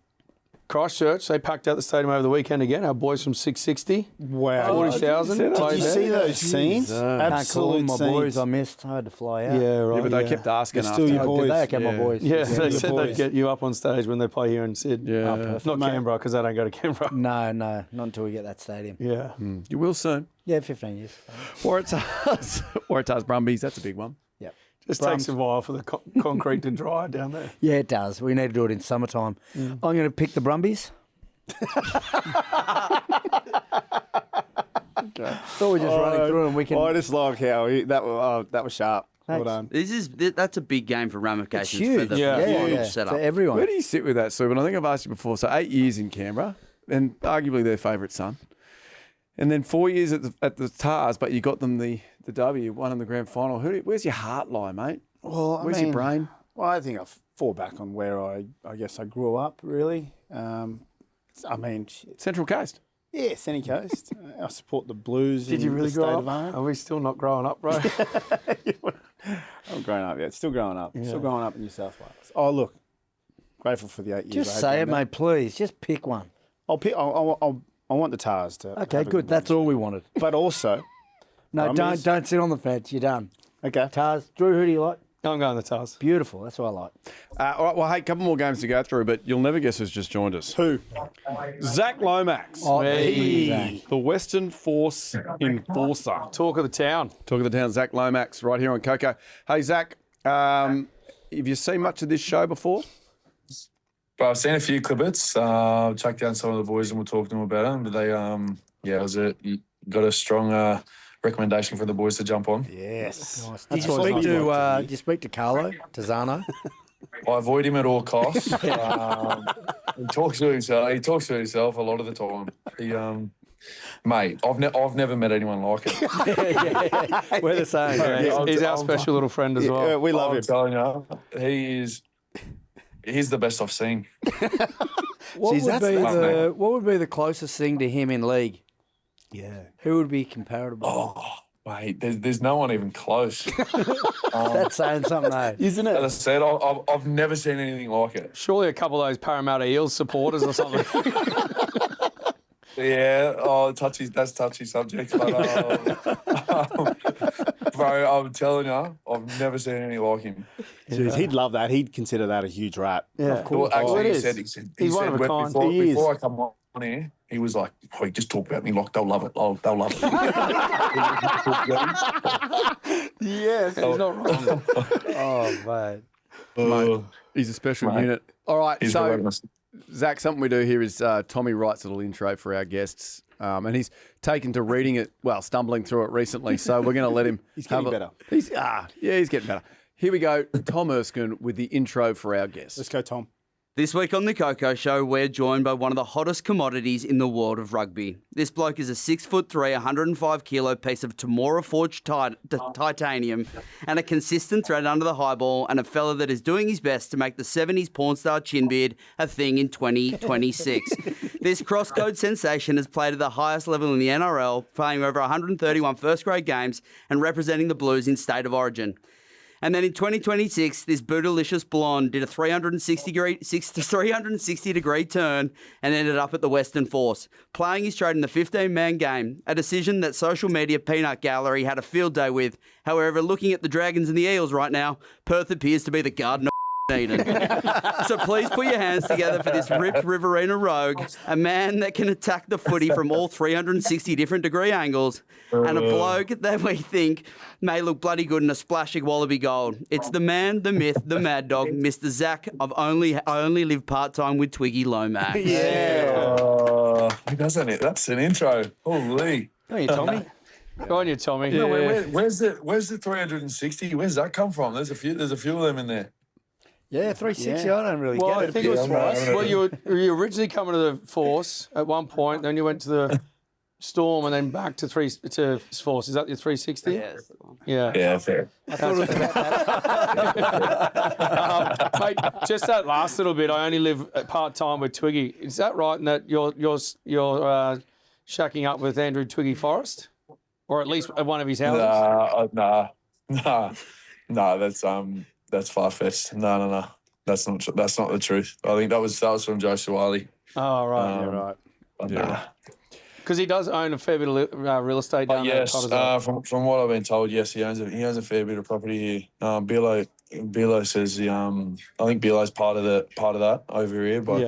Christchurch, they packed out the stadium over the weekend again. Our boys from 660. Wow. 40,000. Did you see those scenes? can't call Absolute them my scenes. boys. I missed. I had to fly out. Yeah, right. Yeah, but they kept asking They're after. still your Oh, boys. did they? Okay, my boys. Yeah, they your said boys. they'd get you up on stage when they play here in Sid. Yeah. Not Mate. Canberra, because they don't go to Canberra. No, not until we get that stadium. Yeah. You will soon. Yeah, 15 years. Waratahs, Brumbies, that's a big one. Yeah. Just takes a while for the concrete to dry down there. Yeah, it does. We need to do it in summertime. I'm going to pick the Brumbies. Thought we're just running through and we can. I just like how that was sharp. Thanks. Well done. That's a big game for ramifications It's huge. for the Yeah. final Yeah, setup. for everyone. Where do you sit with that, Sue? And I think I've asked you before. So 8 years in Canberra, and arguably their favourite son. And then 4 years at the Tars, but you got them the W, won in the grand final. Where's your heart lie, mate? Well, Where's your brain? Well, I think I fall back on where I guess I grew up, really. I mean, Central Coast. yeah, Sunny Coast. I support the Blues. Did you in really the state grow of up? Origin. Are we still not growing up, bro? I'm growing up yet. Still growing up. Still growing up in New South Wales. Oh, look, grateful for the 8 years. Just I say had it, down there. mate, please. Just pick one. I'll pick. I want the Tars to. Okay, have a good. That's all we wanted. But also, No, Brumbies. don't sit on the fence. You're done. okay. Tars. Drew, who do you like? I'm going the Tars. Beautiful. That's what I like. All right, well, hey, a couple more games to go through, but you'll never guess who's just joined us. Who? Zac Lomax, Oh, Hey. the Western Force enforcer. Talk of the town. Talk of the town, Zac Lomax, right here on KOKO. Hey, Zac, have you seen much of this show before? But I've seen a few clippets. Checked out some of the boys and we'll talk to them about them. But they, got a strong recommendation for the boys to jump on. Yes. Nice. Did you speak to Carlo Tazano? I avoid him at all costs. He talks to himself. He talks to himself a lot of the time. Mate, I've never met anyone like it. We're the same. He's our special little friend as well. Yeah, we love I'm him. telling you, he's the best I've seen. What would be the closest thing to him in league? Yeah. Who would be comparable? Oh, mate, there's no one even close. That's saying something, though. Isn't it? As I said, I've never seen anything like it. Surely a couple of those Parramatta Eels supporters or something. Yeah, that's touchy subject, but bro, I'm telling you, I've never seen anything like him. Jeez, he'd love that. He'd consider that a huge rap. Yeah, Of course, actually, he said He's one of a kind. Before I come on here, he was like, "Oh, just talk about me like they'll love it. Oh, they'll love it." Yes, he's not wrong. Oh, mate. He's a special unit. All right, He's so relentless. Zach, something we do here is Tommy writes a little intro for our guests, and he's taken to reading it, stumbling through it recently. So we're going to let him. He's getting better. He's getting better. Here we go. Tom Erskine with the intro for our guests. Let's go, Tom. This week on the KOKO Show, we're joined by one of the hottest commodities in the world of rugby. This bloke is a 6'3", 105-kilo piece of Temora forged titanium and a consistent threat under the high ball, and a fella that is doing his best to make the 70s pornstar chin beard a thing in 2026. This cross-code sensation has played at the highest level in the NRL, playing over 131 first-grade games and representing the Blues in State of Origin. And then in 2026, this bootylicious blonde did a 360-degree turn and ended up at the Western Force, playing his trade in the 15-man game, a decision that social media peanut gallery had a field day with. However, looking at the Dragons and the Eels right now, Perth appears to be the Garden of Eden. So please put your hands together for this ripped Riverina rogue, a man that can attack the footy from all 360 different degree angles, and a bloke that we think may look bloody good in a splash of wallaby gold. It's the man, the myth, the mad dog, Mr Zac of I only live part-time with Twiggy Lomax. He doesn't it? That's an intro. Holy. Go on, you Tommy. Go on, you Tommy. No, where's the 360? Where's that come from? There's a few of them in there. Yeah, 360. I don't really Well, get I it. think it was well, you were originally coming to the Force at one point, then you went to the Storm, and then back to Force. Is that your 360? Yes. Yeah. Yeah, fair. I thought it was about that. Mate, just that last little bit. I only live part time with Twiggy. Is that right? And that you're shacking up with Andrew Twiggy Forrest, or at least at one of his houses? Nah. That's far-fetched. No. That's not the truth. I think that was from Joe Suwali. Oh right, Right. Nah. Because he does own a fair bit of real estate down there. Yes, from what I've been told, yes, he owns a fair bit of property here. Bilo says I think Bilo's part of that over here, but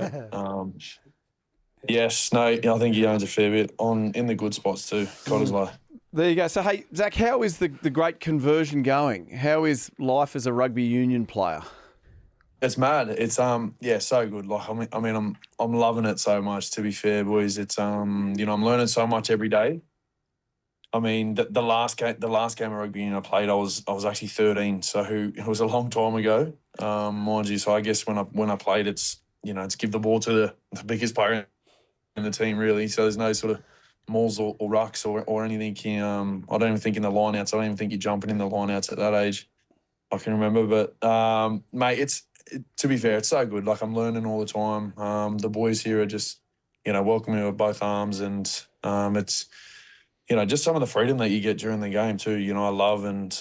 yes, no, I think he owns a fair bit in the good spots too. Cottesloe. There you go. So, hey, Zach, how is the great conversion going? How is life as a rugby union player? It's mad. It's so good. Like I mean, I'm loving it so much. To be fair, boys, it's I'm learning so much every day. I mean, the last game of rugby union I played, I was actually 13, so it was a long time ago, mind you. So I guess when I played, it's give the ball to the biggest player in the team, really. So there's no sort of mauls or rucks or anything. I don't even think in the lineouts. I don't even think you're jumping in the lineouts at that age. I can remember, but mate, to be fair, it's so good. Like, I'm learning all the time. The boys here are just, welcome me with both arms, and it's, just some of the freedom that you get during the game too. I love, and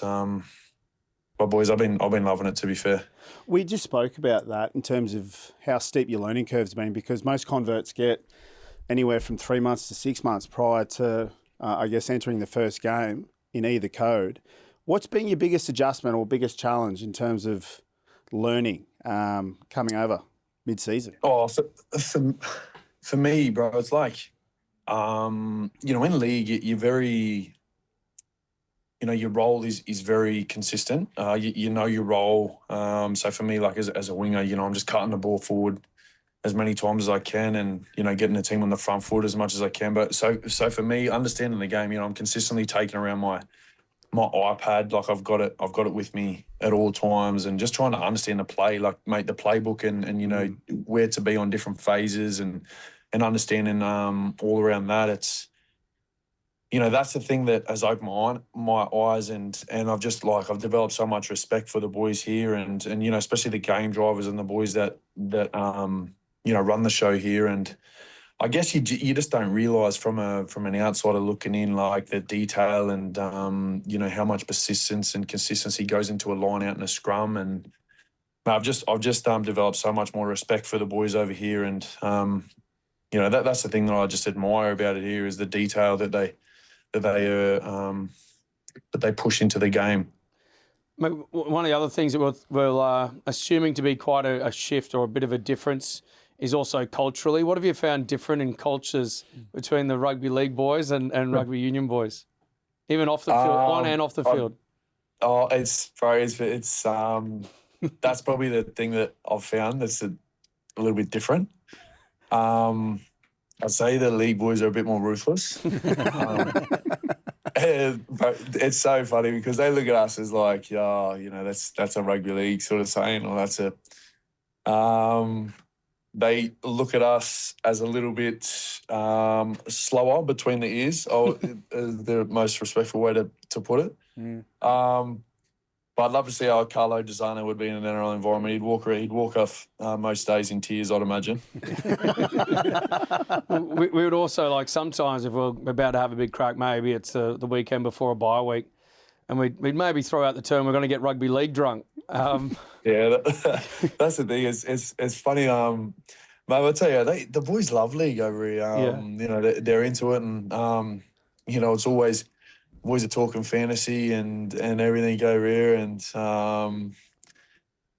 but boys, I've been loving it, to be fair. We just spoke about that in terms of how steep your learning curve's been, because most converts get anywhere from 3 months to 6 months prior to, entering the first game in either code. What's been your biggest adjustment or biggest challenge in terms of learning coming over mid-season? Oh, for me, bro, it's like, in league, you're very, your role is very consistent. You know your role. So for me, like as a winger, I'm just cutting the ball forward. as many times as I can, and getting the team on the front foot as much as I can. But so for me, understanding the game, I'm consistently taking around my iPad, like I've got it with me at all times, and just trying to understand the play, like the playbook and where to be on different phases and understanding all around that. It's that's the thing that has opened my eyes, and I've developed so much respect for the boys here, and especially the game drivers and the boys that run the show here. And I guess you just don't realise from an outsider looking in, like the detail and how much persistence and consistency goes into a line out in a scrum. And I've just developed so much more respect for the boys over here, and that's the thing that I just admire about it here, is the detail that they push into the game. One of the other things that we're assuming to be quite a shift or a bit of a difference is also culturally. What have you found different in cultures between the rugby league boys and rugby union boys, even off the field, on and off the field? It's that's probably the thing that I've found that's a little bit different. I'd say the league boys are a bit more ruthless. But it's so funny because they look at us as like, that's a rugby league sort of saying, or that's a. They look at us as a little bit slower between the ears. The most respectful way to put it. But I'd love to see how Carlo Desano would be in an NRL environment. He'd walk off most days in tears, I'd imagine. we would also, like, sometimes if we're about to have a big crack, maybe it's the weekend before a bye week, and we'd maybe throw out the term, we're going to get rugby league drunk. Yeah, that's the thing. It's funny. Mate, I'll tell you, the boys love league over here. They're into it, and it's always boys are talking fantasy and everything over here. And mate,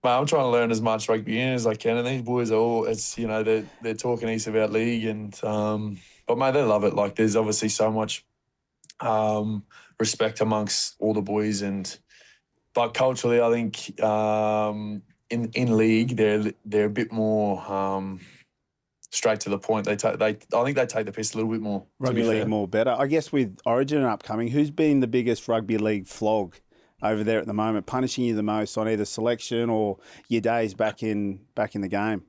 I'm trying to learn as much rugby union as I can, and these boys are all. It's they're talking heaps about league, and but mate, they love it. Like, there's obviously so much respect amongst all the boys, but culturally, I think in league they're a bit more straight to the point. I think they take the piss a little bit more. Rugby league more better. I guess with Origin upcoming, who's been the biggest rugby league flog over there at the moment, punishing you the most on either selection or your days back in the game?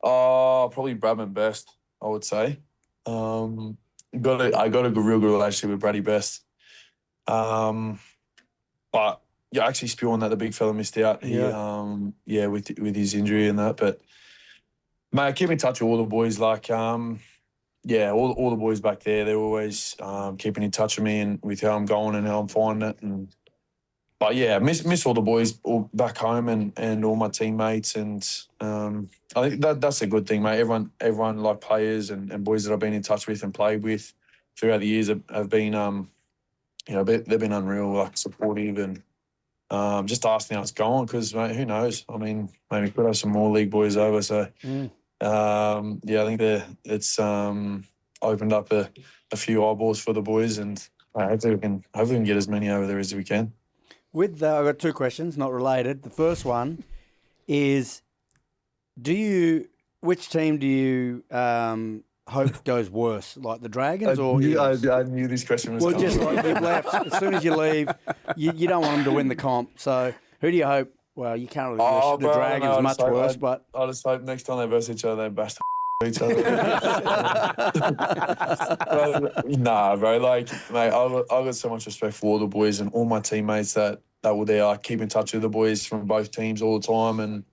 Probably Bradman Best, I would say. I got a real good relationship with Brady Best. But yeah, actually spewing that the big fella missed out. With his injury and that. But mate, I keep in touch with all the boys. Like, all the boys back there, they're always keeping in touch with me and with how I'm going and how I'm finding it. But yeah, miss all the boys all back home and all my teammates. And I think that's a good thing, mate. Everyone like players and boys that I've been in touch with and played with throughout the years have been they've been unreal, like supportive, and just asking how it's going, because, mate, who knows? I mean, maybe we could have some more league boys over. So, I think it's opened up a few eyeballs for the boys, and hopefully we can get as many over there as we can. I've got two questions, not related. The first one is, which team do you hope goes worse, like the Dragons or Eagles? I knew this question was coming. Just like you've left, as soon as you leave, you don't want them to win the comp. So who do you hope? Well, you can't really wish the Dragons much worse, but I just hope next time they verse each other, they bash each other. Nah, bro. Like, mate, I've got so much respect for all the boys and all my teammates that were there. I keep in touch with the boys from both teams all the time, and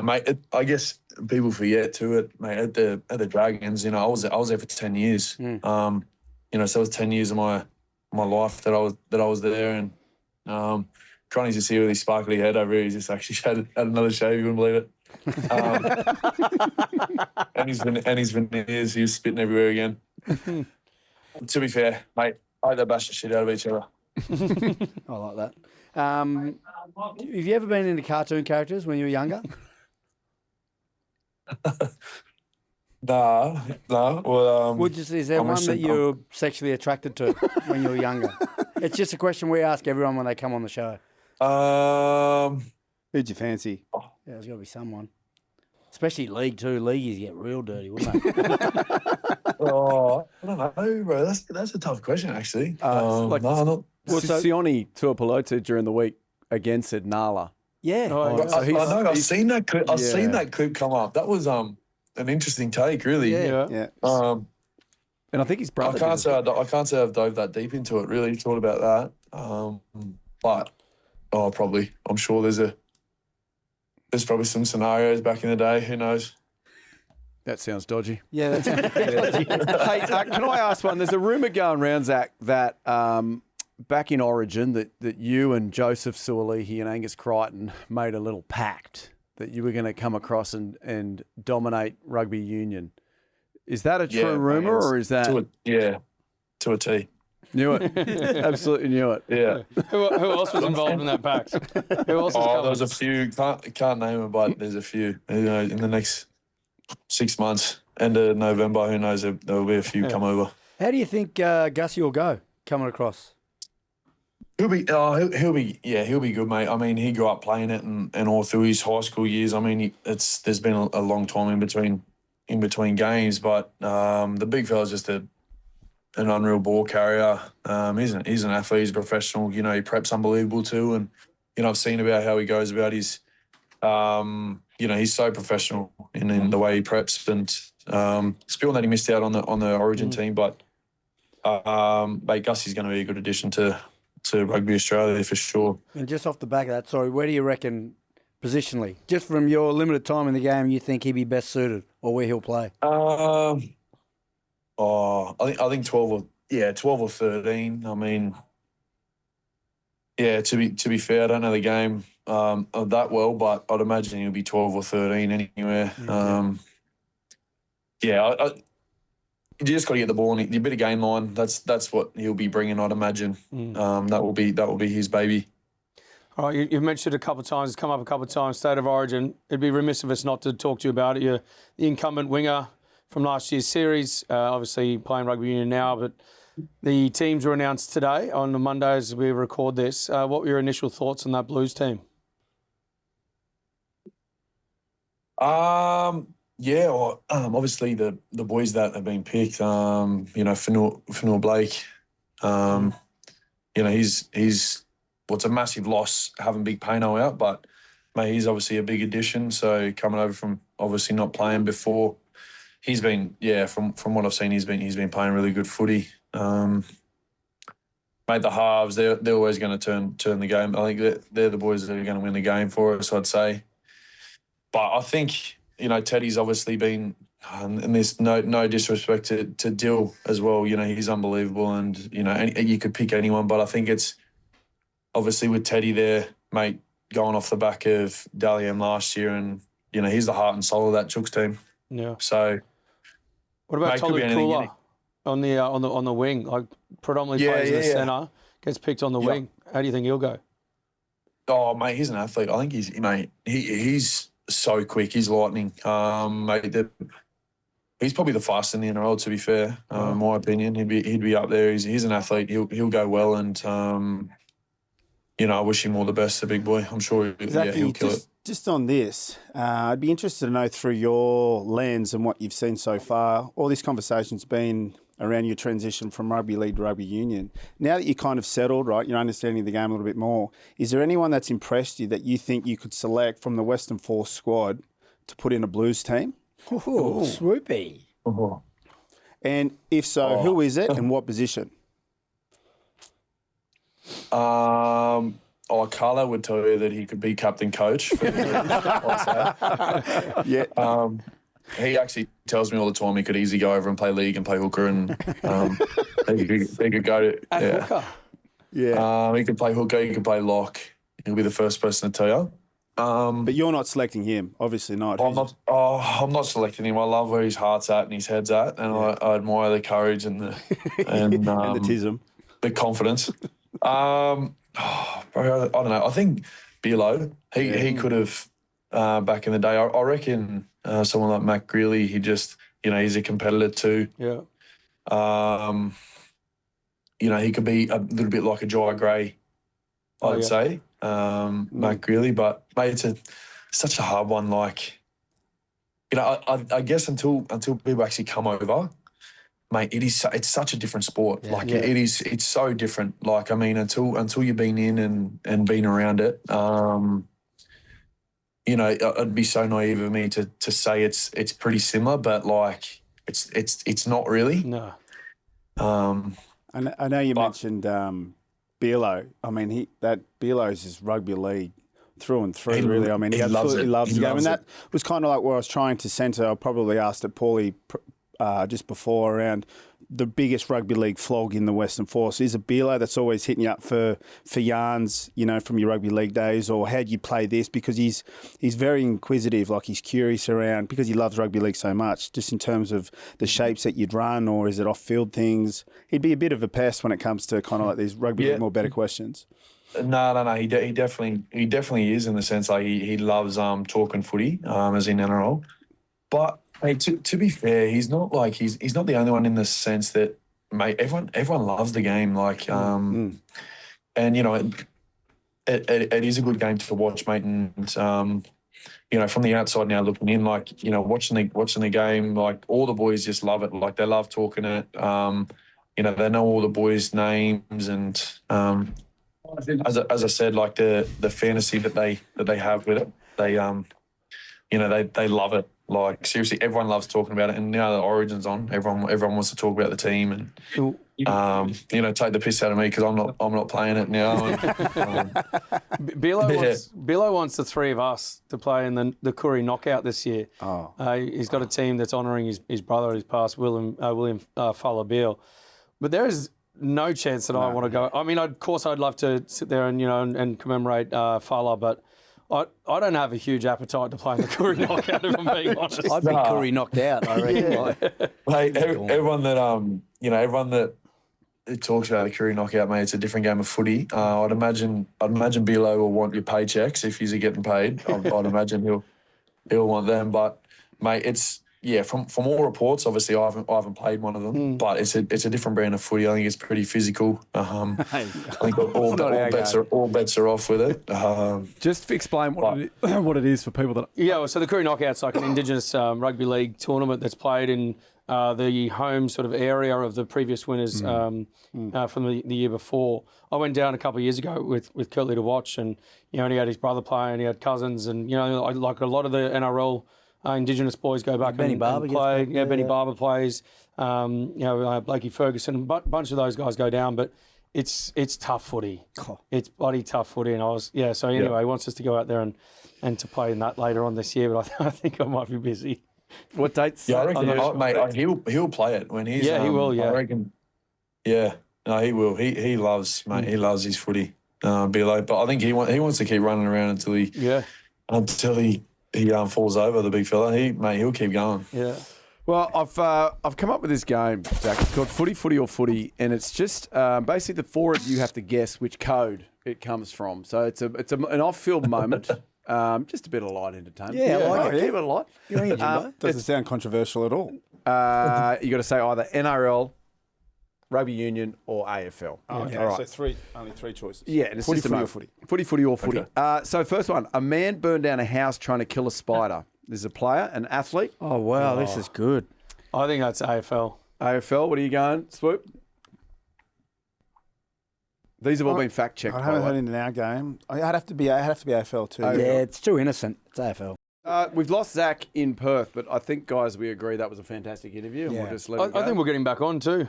mate, I guess people forget too. Mate, at the Dragons, I was there for 10 years. So it was 10 years of my life that I was there, and Connie's just here with his sparkly head over here. He's just actually had another shave. You wouldn't believe it. And his veneers, he was spitting everywhere again. To be fair, mate, I hope they bash the shit out of each other. I like that. Have you ever been into cartoon characters when you were younger? No. Well, is there one that you're sexually attracted to when you were younger? It's just a question we ask everyone when they come on the show. Who'd you fancy? Yeah, there's got to be someone. Especially league too. Leagueies get real dirty, wouldn't they? Oh, I don't know, bro. That's a tough question, actually. No, not. Well, Sione Tuipulotu during the week again said Nala. Yeah. Oh, yeah. I know. I've seen that clip. I've seen that clip come up. That was an interesting take, really. Yeah. And I think his brother. I can't say I've dove that deep into it. Really thought about that. But probably. I'm sure there's probably some scenarios back in the day. Who knows? That sounds dodgy. Yeah. That's Hey, can I ask one? There's a rumour going around, Zach, that back in Origin that you and Joseph Suolihi and Angus Crichton made a little pact that you were going to come across and dominate rugby union. Is that a true rumour or is that... To a T. Knew it. Absolutely knew it. Yeah. Who else was involved in that pact? Who else was there was a few. Can't name them, but there's a few. You know, in the next 6 months, end of November, who knows? There will be a few come over. How do you think Gussie will go coming across? He'll be good, mate. I mean, he grew up playing it and all through his high school years. I mean, there's been a long time in between games, but the big fella's just an unreal ball carrier. He's an athlete. He's a professional. You know, he preps unbelievable too, and you know, I've seen about how he goes about his. You know, he's so professional in the way he preps, and it's feeling that he missed out on the Origin team, but mate, Gussie's going to be a good addition to Rugby Australia for sure. And just off the back of that, sorry, where do you reckon positionally, just from your limited time in the game, you think he'd be best suited, or where he'll play? I think 12 or 13. I mean, yeah. To be fair, I don't know the game that well, but I'd imagine he'll be 12 or 13 anywhere. You just got to get the ball in a bit of game line. That's what he'll be bringing, I'd imagine. That will be his baby. All right, you've mentioned it a couple of times. It's come up a couple of times. State of Origin. It'd be remiss of us not to talk to you about it. You're the incumbent winger from last year's series. Obviously playing rugby union now, but the teams were announced today on the Monday as we record this. What were your initial thoughts on that Blues team? Obviously the boys that have been picked, you know, Fanua Blake, you know, he's what's a massive loss having Big Payno out, but mate, he's obviously a big addition. So coming over from obviously not playing before, he's been, from what I've seen, he's been playing really good footy. Mate, the halves, they're always going to turn the game. I think they're the boys that are going to win the game for us, I'd say. But I think, you know, Teddy's obviously been, and there's no disrespect to Dill as well. You know, he's unbelievable, and you know, you could pick anyone, but I think it's obviously with Teddy there, mate, going off the back of Dalian last year, and you know, he's the heart and soul of that Chooks team. Yeah. So, what about Tolu Kula on the wing? Like predominantly plays in the centre, gets picked on the wing. How do you think he'll go? Oh, mate, he's an athlete. I think he's so quick. He's lightning. Mate, he's probably the fastest in the NRL, to be fair. In my opinion, he'd be up there. He's an athlete. He'll go well, and you know, I wish him all the best, the big boy. I'm sure he'll kill it. Just on this, I'd be interested to know through your lens and what you've seen so far. All this conversation's been around your transition from rugby league to rugby union. Now that you're kind of settled, right, you're understanding the game a little bit more, is there anyone that's impressed you that you think you could select from the Western Force squad to put in a Blues team? Ooh, swoopy. And if so, who is it and what position? Carlo would tell you that he could be captain coach. He actually tells me all the time he could easily go over and play league and play hooker, and he could go to hooker. He could play hooker. He could play lock. He'll be the first person to tell you. But you're not selecting him, obviously not. I'm not selecting him. I love where his heart's at and his head's at, and I admire the courage and the and the tism, the confidence. Bro, I don't know. I think Bilo, he could have back in the day. I reckon someone like Matt Greeley, he just, you know, he's a competitor too. Yeah. You know, he could be a little bit like a Jai Gray, I'd say, Matt Greeley. But mate, such a hard one. Like, you know, I guess until people actually come over, mate, it's such a different sport. Like it's so different. Like, I mean, until you've been in and been around it, you know, it'd be so naive of me to say it's pretty similar, but like it's not really. No. I know you mentioned Bilo. I mean, Bilo's is rugby league through and through, really. I mean, he absolutely loves the game. And that was kind of like where I was trying to centre. I probably asked it Paulie just before around the biggest rugby league flog in the Western Force. Is a Bilo that's always hitting you up for yarns, you know, from your rugby league days, or how do you play this? Because he's very inquisitive, like he's curious around, because he loves rugby league so much, just in terms of the shapes that you'd run, or is it off-field things? He'd be a bit of a pest when it comes to kind of like these rugby league more better questions. No. He definitely is, in the sense like he loves talking footy as in NRL. But hey, to be fair, he's not the only one in the sense that, mate, everyone loves the game. Like and you know, it is a good game to watch, mate. And you know, from the outside now looking in, like, you know, watching the game, like all the boys just love it. Like they love talking it. You know, they know all the boys' names, and as I said, like the fantasy that they have with it, they you know, they love it. Like seriously, everyone loves talking about it. And now the Origin's on, everyone wants to talk about the team and you know, take the piss out of me because I'm not playing it now. And, Bilo wants the three of us to play in the Koori knockout this year. He's got a team that's honouring his brother who's passed, William Fowler Beale. But there is no chance that I want to go. I mean, of course, I'd love to sit there and, you know, and commemorate Fowler, but I don't have a huge appetite to play in the Koori knockout, if I'm being honest. I'd be Koori knocked out, I reckon. Mate, everyone that talks about the Koori knockout, mate, it's a different game of footy. I'd imagine Bilo will want your paychecks if he's getting paid. I'd imagine he'll want them. But mate, it's from all reports. Obviously, I haven't played one of them, but it's a different brand of footy. I think it's pretty physical. I think all bets are off with it. Just explain what it is for people that. Yeah, so the Koori knockout's like an Indigenous rugby league tournament that's played in the home sort of area of the previous winners from the year before. I went down a couple of years ago with Curtly to watch, and you know, and he had his brother play, and he had cousins, and you know, like a lot of the NRL. Indigenous boys go back and play. Yeah, Benny Barber plays. You know, Blakey Ferguson. A bunch of those guys go down, but it's tough footy. It's bloody tough footy. And so anyway, he wants us to go out there and to play in that later on this year, but I think I might be busy. What dates? Yeah, I reckon, mate, he'll play it when he's. Yeah, he will. Yeah, I reckon. Yeah, no, he will. He loves, mate. He loves his footy. Bilo, but I think he wants to keep running around until he falls over, the big fella. He'll keep going. Yeah. Well, I've come up with this game, Zac. It's called Footy, Footy or Footy, and it's just basically the four of you have to guess which code it comes from. So it's an off-field moment, just a bit of light entertainment. Yeah, I like it. Keep it light. Doesn't sound controversial at all. You got to say either NRL, Rugby Union or AFL. Okay, all right. So only three choices. Yeah, and it's Footy, just footy or footy. Footy, footy or footy. Okay. So first one, a man burned down a house trying to kill a spider. There's a player, an athlete. Oh, wow, this is good. I think that's AFL. AFL, what are you going, Swoop? These have all been fact-checked. I haven't heard it in our game. I'd have to be AFL too. AFL. Yeah, it's too innocent. It's AFL. We've lost Zac in Perth, but I think, guys, we agree that was a fantastic interview. And we'll just let it go. I think we're getting back on too.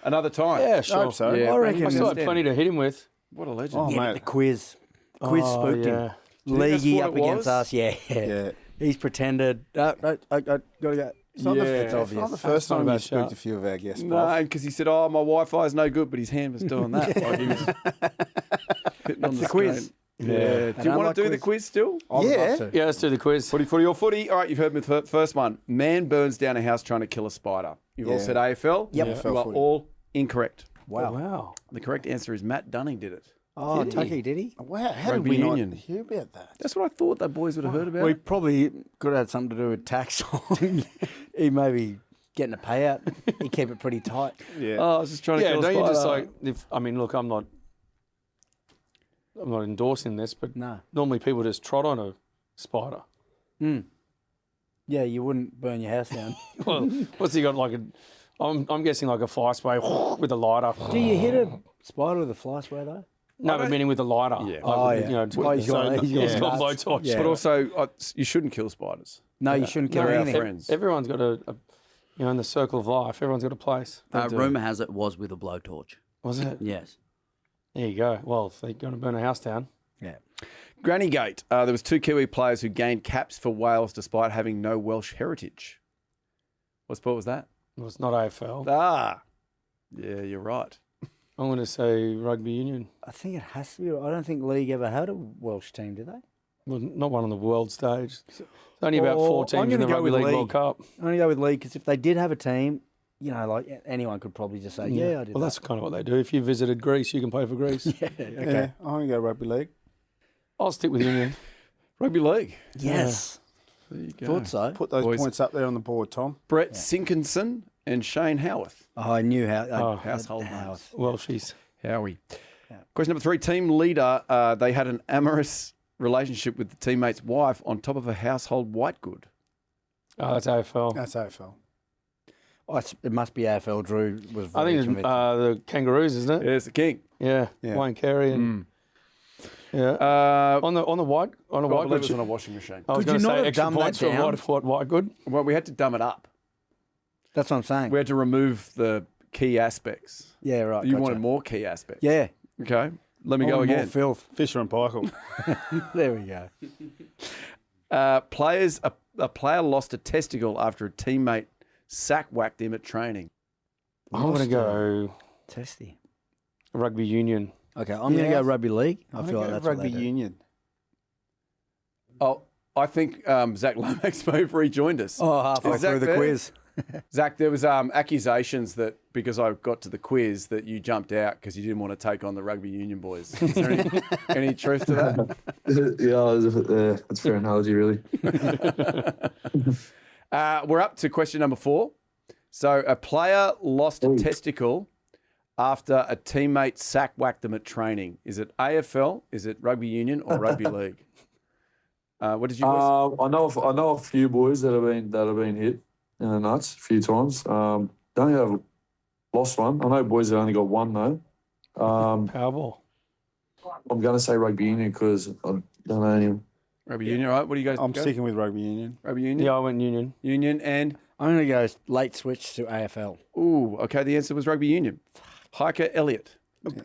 Another time. Yeah, sure. I hope so. Yeah, I reckon I still have plenty to hit him with. What a legend. Oh, Yeah, mate. the quiz. Quiz spooked him. Leaguey up against us. Yeah. He's pretended. I got to go. It's not Yeah. the first time we spooked a few of our guests. No, because he said, my Wi-Fi is no good, but his hand was doing that. Like he was hitting on the quiz. screen. Yeah. Do you want to do the quiz still? Yeah. Yeah, let's do the quiz. Footy, footy or footy? All right, you've heard me the first one. Man burns down a house trying to kill a spider. You've all said AFL? Yep. You are all incorrect. Wow. The correct answer is Matt Dunning did it. Oh, Tucky, did he? Wow, how did Rugby we Union. not hear about that? That's what I thought the boys would have heard about. We it. probably could have had something to do with tax. He maybe getting a payout. He kept it pretty tight. Yeah. Oh, I was just trying to kill a don't spider. you just like, look, I'm not endorsing this, but No. normally people just trot on spider. Yeah, you wouldn't burn your house down. Well, what's he got like a? I'm guessing like a fly spray with a lighter. Do you hit a spider with a fly spray though? No, but meaning with a lighter. Yeah. Like, Yeah. You know, Oh, he's got- he's got he's got nuts. blowtorch. Yeah. But also, you shouldn't kill spiders. No, you shouldn't kill They're our anything. friends. Everyone's got a, you know, in the circle of life, everyone's got a place. Rumour has it was with a blowtorch. Was it? Yes. There you go. Well, if they're going to burn a house down. Yeah. Granny Gate. There was 2 Kiwi players who gained caps for Wales despite having no Welsh heritage. What sport was that? Well, it's not AFL. Ah, yeah, you're right. I'm going to say rugby union. I think it has to be. I don't think league ever had a Welsh team, did they? Well, not one on the world stage. It's only about 4 I'm teams in the gonna go Rugby with League World league. Cup. I'm going to go with league because if they did have a team, you know, like anyone could probably just say, yeah, I did Well, that's kind of what they do. If you visited Greece, you can play for Greece. that. Okay. Yeah, I'm going to go rugby league. I'll stick with union. Rugby league. Yes. There you go. Thought so. Put those Boys. points up there on the board, Tom. Brett Sinkinson and Shane Howarth. Oh, I knew how. Household how. names. Welshies. Howie. Question number 3. Team leader. They had an amorous relationship with the teammate's wife on top of a household white good. Oh, that's AFL. That's AFL. Oh, it must be AFL. Drew was very I think it's convincing. the Kangaroos, isn't it? Yes, the king. Yeah. Yeah. Wayne Carey and yeah. On the white I white believe it good. was on a washing machine. I was Could you going to not say have extra dumbed that points for down? white good. Well, we had to dumb it up. That's what I'm saying. We had to remove the key aspects. Yeah, right. You gotcha. wanted more key aspects. Yeah. Okay. Let me I go want more again. filth. Fisher and Paykel. There we go. A player lost a testicle after a teammate sack whacked him at training. I'm going to go Testy. rugby union. Okay, I'm going to go rugby league. I I'm feel like gonna that's go what rugby they do. union. Oh, I think Zac Lomax may have rejoined us. Oh, halfway Is Zac through the there? quiz. Zach, there was accusations that because I got to the quiz that you jumped out because you didn't want to take on the rugby union boys. Is there any truth to that? Yeah, that's a fair analogy, really. We're up to question number 4. So a player lost a testicle after a teammate sack whacked them at training. Is it AFL? Is it rugby union or rugby league? What did you? I know a few boys that have been hit in the nuts a few times. Don't think I've lost one. I know boys that only got one though. Powerball. I'm going to say rugby union because I don't know anyone. Rugby union, all right? What do you guys? I'm go? sticking with rugby union. Rugby union. Yeah, I went union. Union and I'm going to go late switch to AFL. ooh, okay. The answer was rugby union. Hiker Elliott.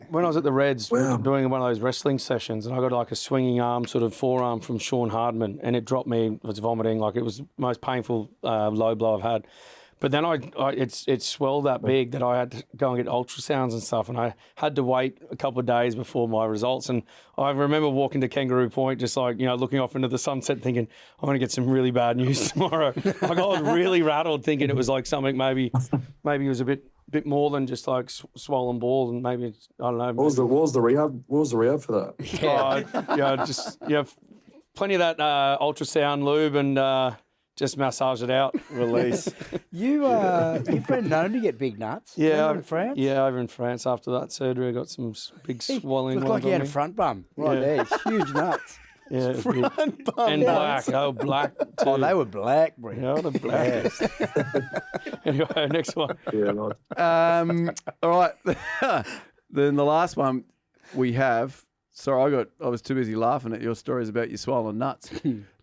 When I was at the Reds Wow. doing one of those wrestling sessions, and I got like a swinging arm, sort of forearm from Sean Hardman, and it dropped me. I was vomiting. Like it was the most painful low blow I've had. But then it swelled that big that I had to go and get ultrasounds and stuff, and I had to wait a couple of days before my results. And I remember walking to Kangaroo Point, just like, you know, looking off into the sunset, thinking, I'm going to get some really bad news tomorrow. Like I was really rattled, thinking it was like something maybe it was a bit more than just like swollen balls, and maybe it's, I don't know. What was the rehab? What was the rehab for that? Just plenty of that ultrasound lube and. Just massage it out, release. Your friend known to get big nuts. Yeah, Remember in France. Yeah, over in France after that surgery, I got some big swelling. Looked like he had a front bum right there. It's huge nuts. Yeah, it was big. Front bum. And black. Oh, black too. Oh, they were black, bro. Yeah, the black. Anyway, next one. Yeah, nice. All right. Then the last one we have. Sorry, I was too busy laughing at your stories about your swollen nuts.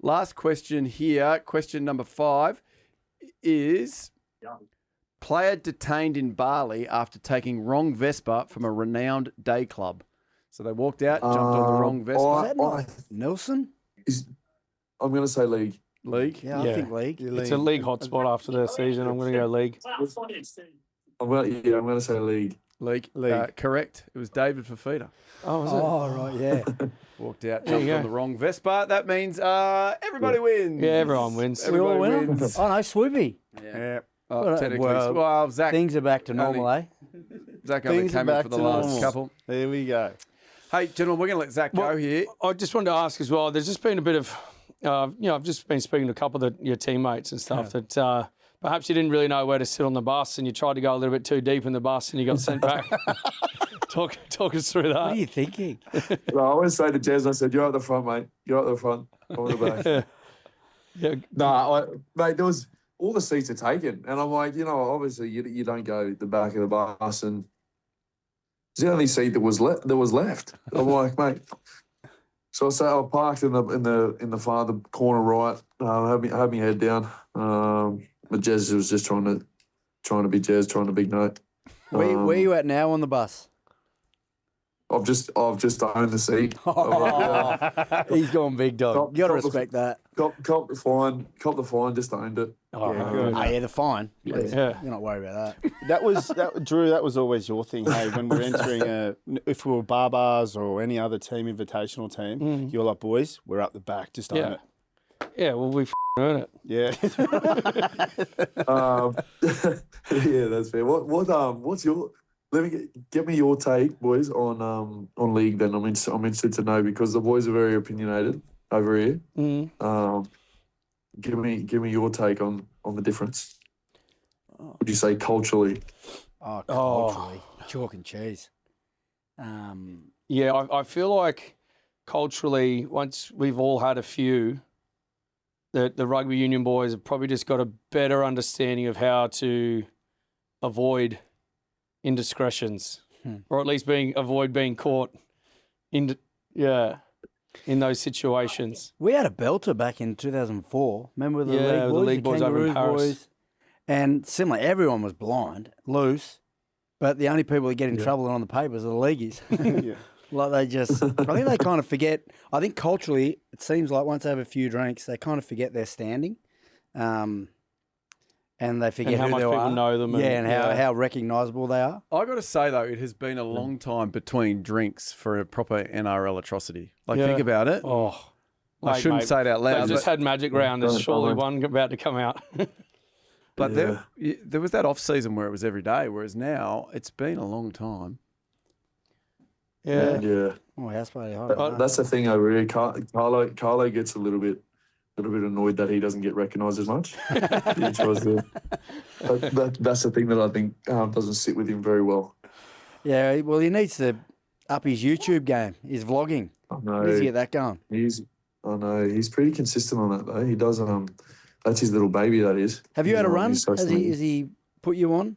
Last question here. Question number 5 is player detained in Bali after taking wrong Vespa from a renowned day club. So they walked out, jumped on the wrong Vespa. Is that not Nelson? I'm going to say league. League. Yeah, I Yeah. think league. It's a league hotspot after the season. I'm going to go league. I'm going to say league. League. League. Correct. It was David Fafita. Oh, was it? Oh, right, yeah. Walked out, There you jumped on go. the wrong Vespa. That means everybody wins. Yeah, everyone wins. We all Everybody win. wins. Oh, no, Swoopy. Yeah. Oh, Well, technically, well, Zach Things are back to normal, eh? only Things are came in back for the to last normal. couple. There we go. Hey, gentlemen, we're going to let Zach go here. I just wanted to ask as well. There's just been a bit of, I've just been speaking to a couple of your teammates and stuff that perhaps you didn't really know where to sit on the bus, and you tried to go a little bit too deep in the bus, and you got sent back. Talk us through What that. are you thinking? No, I always say to Jez, I said, you're at the front, mate. You're at the front. On the back. Yeah. Mate, there was all the seats are taken, and I'm like, obviously you don't go the back of the bus, and it's the only seat that was left. I'm like, mate. So I parked in the far the corner right. Had me head down. But Jez was just trying to be Jez, trying to big note. Where are you at now on the bus? I've just owned the seat. He's gone big dog. You got to respect that. Cop the fine, just owned it. Oh, Yeah, good. Oh, yeah, the fine. Yeah. You're not worried about that. Drew, that was always your thing, hey, when we're entering if we were Barbars or any other team, invitational team, you're like, boys, we're up the back, just own it. Yeah, well, we earn it. Yeah. Yeah, that's fair. What's your? Let me get me your take, boys, on league. Then I'm interested to know because the boys are very opinionated over here. Give me your take on the difference. Would you say culturally? Oh, culturally. Chalk and cheese. Yeah, I feel like culturally, once we've all had a few, the rugby union boys have probably just got a better understanding of how to avoid indiscretions, or at least avoid being caught in those situations. We had a belter back in 2004. Remember the Yeah, league boys? the league boys over in Kangaroos Paris. boys. And similar, everyone was blind, loose, but the only people that get in trouble on the papers are the leagueies. Like they just, I think they kind of forget. I think culturally, it seems like once they have a few drinks, they kind of forget their standing. And they forget And how who much they people are. know them. And how recognisable they are. I got to say though, it has been a long time between drinks for a proper NRL atrocity. Like think about it. Oh, I shouldn't say it out They loud. just had Magic Round. There's surely one about to come out. But there was that off season where it was every day, whereas now it's been a long time. Yeah. Yeah. Oh, house party. I don't know. That's the thing over here. Carlo gets a little bit annoyed that he doesn't get recognised as much. He tries to. That's the thing that I think doesn't sit with him very well. Yeah, well, he needs to up his YouTube game, his vlogging. I know. He needs to get that going. I know. He's pretty consistent on that though. He does. That's his little baby. That is. Have you had a He's on run? his social media. Has he put you on?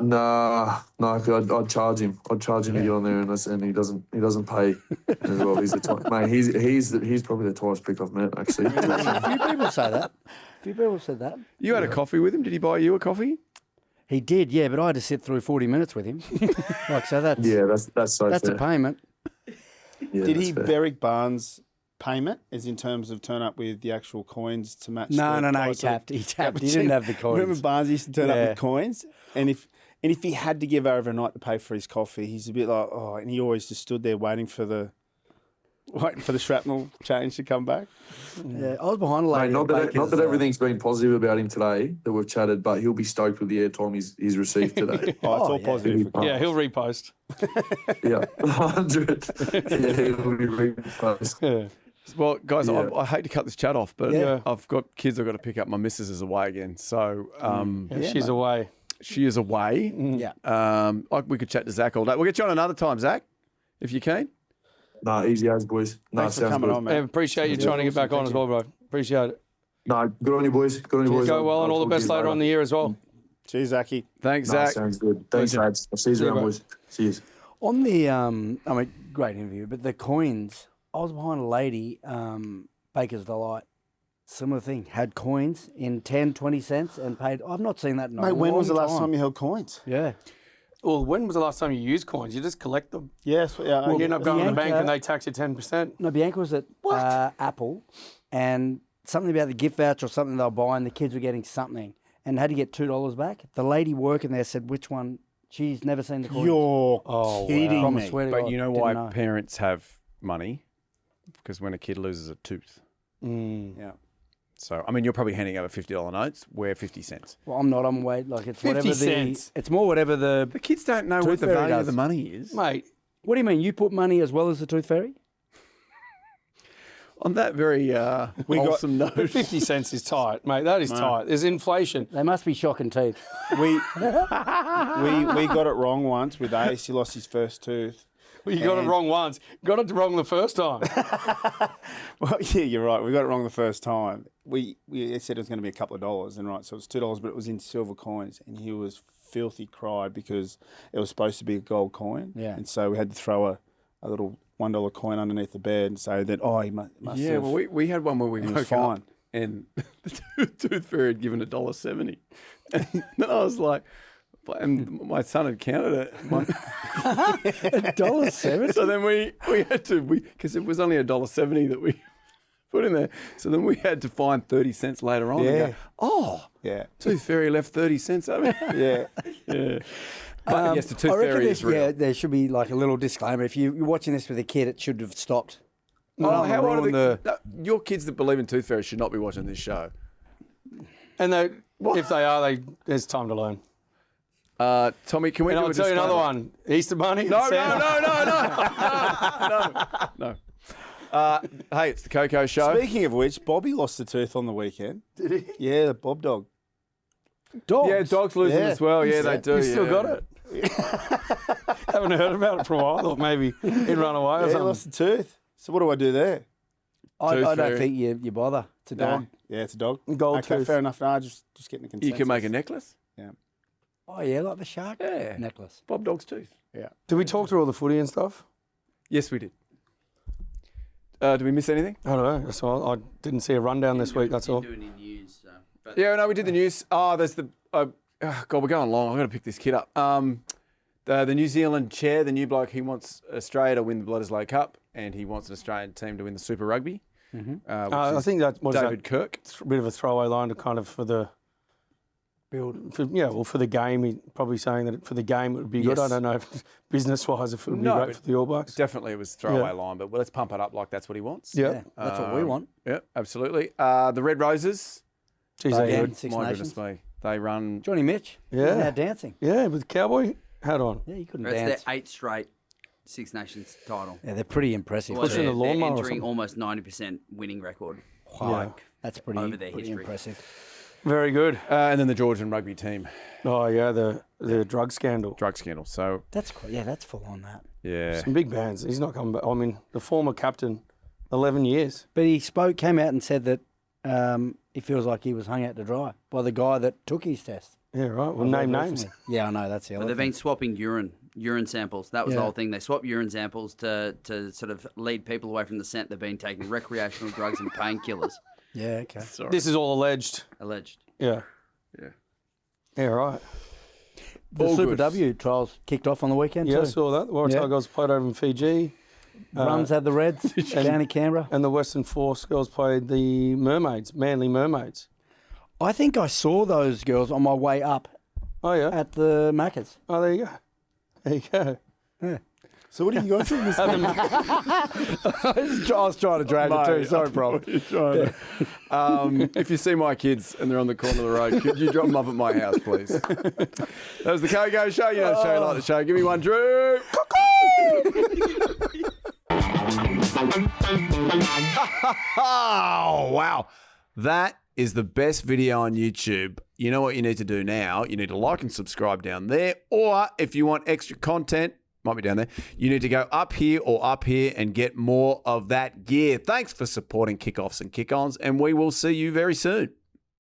Nah. I'd charge him. I'd charge him to get on there, and he doesn't pay as well. He's mate. He's probably the tallest prick I've met actually. A few people say that. A few people said that. You had a coffee with him? Did he buy you a coffee? He did, yeah, but I had to sit through 40 minutes with him. So that's that's so that's fair. a payment. Yeah, Did that's he fair. Berwick Barnes payment as in terms of turn up with the actual coins to match? No, the he price of- tapped. He tapped. He but didn't have the coins. Remember Barnes used to turn up Yeah. with coins, and if he had to give over a night to pay for his coffee, he's a bit like, oh, and he always just stood there waiting for the shrapnel change to come back. Yeah, I was behind a Mate, lady. not at that Baker's, everything's been positive about him today that we've chatted, but he'll be stoked with the airtime he's received today. Oh, it's all yeah. positive. Yeah, he'll repost. Yeah, 100. Yeah, he'll be repost. Yeah. Well, guys, Yeah. I hate to cut this chat off, but Yeah. I've got kids I've got to pick up. My missus is away again. So She's away. she is away. Yeah. We could chat to Zac all day. We'll get you on another time, Zac, if you can. Nah, easy as boys. Nah, Thanks for sounds coming good. on, Yeah, man. appreciate you trying to get back on as well, bro. Appreciate it. Nah, good on you boys. Good on you boys. Go well and all the I'll talk to best you later on in the year as well. Cheers, Zachy. Thanks, Nah, Zac. sounds good. Thanks, lads. I'll see you around, bro. boys. Cheers. On the, great interview, but the coins, I was behind a lady, Baker's Delight, similar thing, had coins in 10, 20 cents and paid. I've not seen that in a Mate, when was the long last time you held coins? Yeah. Well, when was the last time you used coins? You just collect them. Yes. Yeah. You end up going to the bank Bianca- and they tax you 10%. No, Bianca was at Apple, and something about the gift voucher or something they were buying, the kids were getting something, and had to get $2 back. The lady working there said, which one? She's never seen the coins. You're Oh, kidding Promise, me. swear to But God, you know didn't why parents have money? Because when a kid loses a tooth. Yeah. So, I mean, you're probably handing over $50 notes. We're 50 cents. Well, I'm not. I'm wait. Like it's 50 whatever cents. It's more whatever the. The kids don't know Tooth what the fairy value of does. the money is. Mate, What do you mean? You put money as well as the Tooth Fairy? On that very wholesome note. 50 cents is tight, mate. That is tight. There's inflation. They must be shocking teeth. We got it wrong once with Ace. He lost his first tooth. Well, you got it wrong once. Got it wrong the first time. Well, yeah, you're right. We got it wrong the first time. We said it was going to be a couple of dollars, and right, so it was $2, but it was in silver coins, and he was filthy cried because it was supposed to be a gold coin. Yeah. And so we had to throw a little $1 coin underneath the bed and say that, he must Yeah, have. well, we had one where we was woke fine. up and the tooth fairy had given $1.70. And then I was like, and my son had counted it. $1.70? So then we had to, because it was only $1.70 that we put in there. So then we had to find 30 cents later on and go, yeah. tooth fairy left 30 cents over. Yeah. Yeah. But yes, the tooth I reckon fairy is real. Yeah, there should be like a little disclaimer. If you're watching this with a kid, it should have stopped. Oh, how old are ruin your kids that believe in tooth fairies should not be watching this show. And if they are, there's time to learn. Tommy, can we And do I'll a tell you another disclaimer? one. Easter Bunny. No. Hey, it's the KOKO Show. Speaking of which, Bobby lost a tooth on the weekend. Did he? Yeah, the Bob dog. Dogs. Yeah, dogs lose them Yeah. as well. Yeah, they do. You still got it? Haven't heard about it for a while. I thought maybe he'd run away or Yeah, he something. lost a tooth. So what do I do there? I Tooth don't fairy. think you bother. It's a dog. No. Yeah, it's a dog. Gold okay, tooth. fair enough. No, just getting the consensus. You can make a necklace. Oh, yeah, like the shark Yeah. necklace. Bob Dog's tooth. Did we talk through all the footy and stuff? Yes, we did. Did we miss anything? I don't know. That's all. I didn't see a rundown this week. That's all. Doing in news, so. But Yeah, no, we did the news. Oh, there's the. God, we're going long. I've got to pick this kid up. The New Zealand chair, the new bloke, he wants Australia to win the Bledisloe Cup, and he wants an Australian team to win the Super Rugby. I think that was David Kirk. a bit of a throwaway line to kind of for the build. For the game, he's probably saying that for the game it would be good. Yes. I don't know if business-wise if it would be No, great but for the All Blacks. Definitely, it was a throwaway line, but let's pump it up like that's what he wants. Yeah. Yeah, that's what we want. Yeah, absolutely. The Red Roses. Geez, Again, they're good. Six My Nations. goodness me, they run. Johnny Mitch. Yeah. He's now dancing. Yeah, with the cowboy hat on. Yeah, you couldn't that's their dance. 8th straight Six Nations title. Yeah, they're pretty impressive. Well, Pushing they're, the lawnmower or they're entering something. almost 90% winning record. Wow. That's pretty, over their pretty history. impressive. Very good. And then the Georgian rugby team. Oh yeah, the drug scandal. Drug scandal. So, That's that's full on that. yeah. Some big bands. He's not coming back. I mean, the former captain, 11 years. But he came out and said that he feels like he was hung out to dry by the guy that took his test. Yeah, right. Well, name names. Yeah, I know. That's the But other they've thing. been swapping urine samples. That was the Yeah. whole thing. They swapped urine samples to sort of lead people away from the scent they've been taking recreational drugs and painkillers, Yeah, okay. This is all alleged. alleged. Yeah. Yeah. Yeah, right. The All Super good. W trials kicked off on the weekend Yeah, I too. saw that. The Waratahs Yeah. girls played over in Fiji. Rums had the Reds down in Canberra. And the Western Force girls played the Mermaids, Manly Mermaids. I think I saw those girls on my way up Oh, yeah. at the Macca's. Oh, there you go. There you go. Yeah. So what do you guys think this I was trying to drag it too. Sorry, bro. If you see my kids and they're on the corner of the road, could you drop them up at my house, please? That was the KOKO Show. You know the show, you like the show. Give me one, Drew. Oh, wow. That is the best video on YouTube. You know what you need to do now? You need to like and subscribe down there. Or if you want extra content, might be down there, you need to go up here or up here and get more of that gear. Thanks for supporting Kickoffs and Kick-Ons, and we will see you very soon.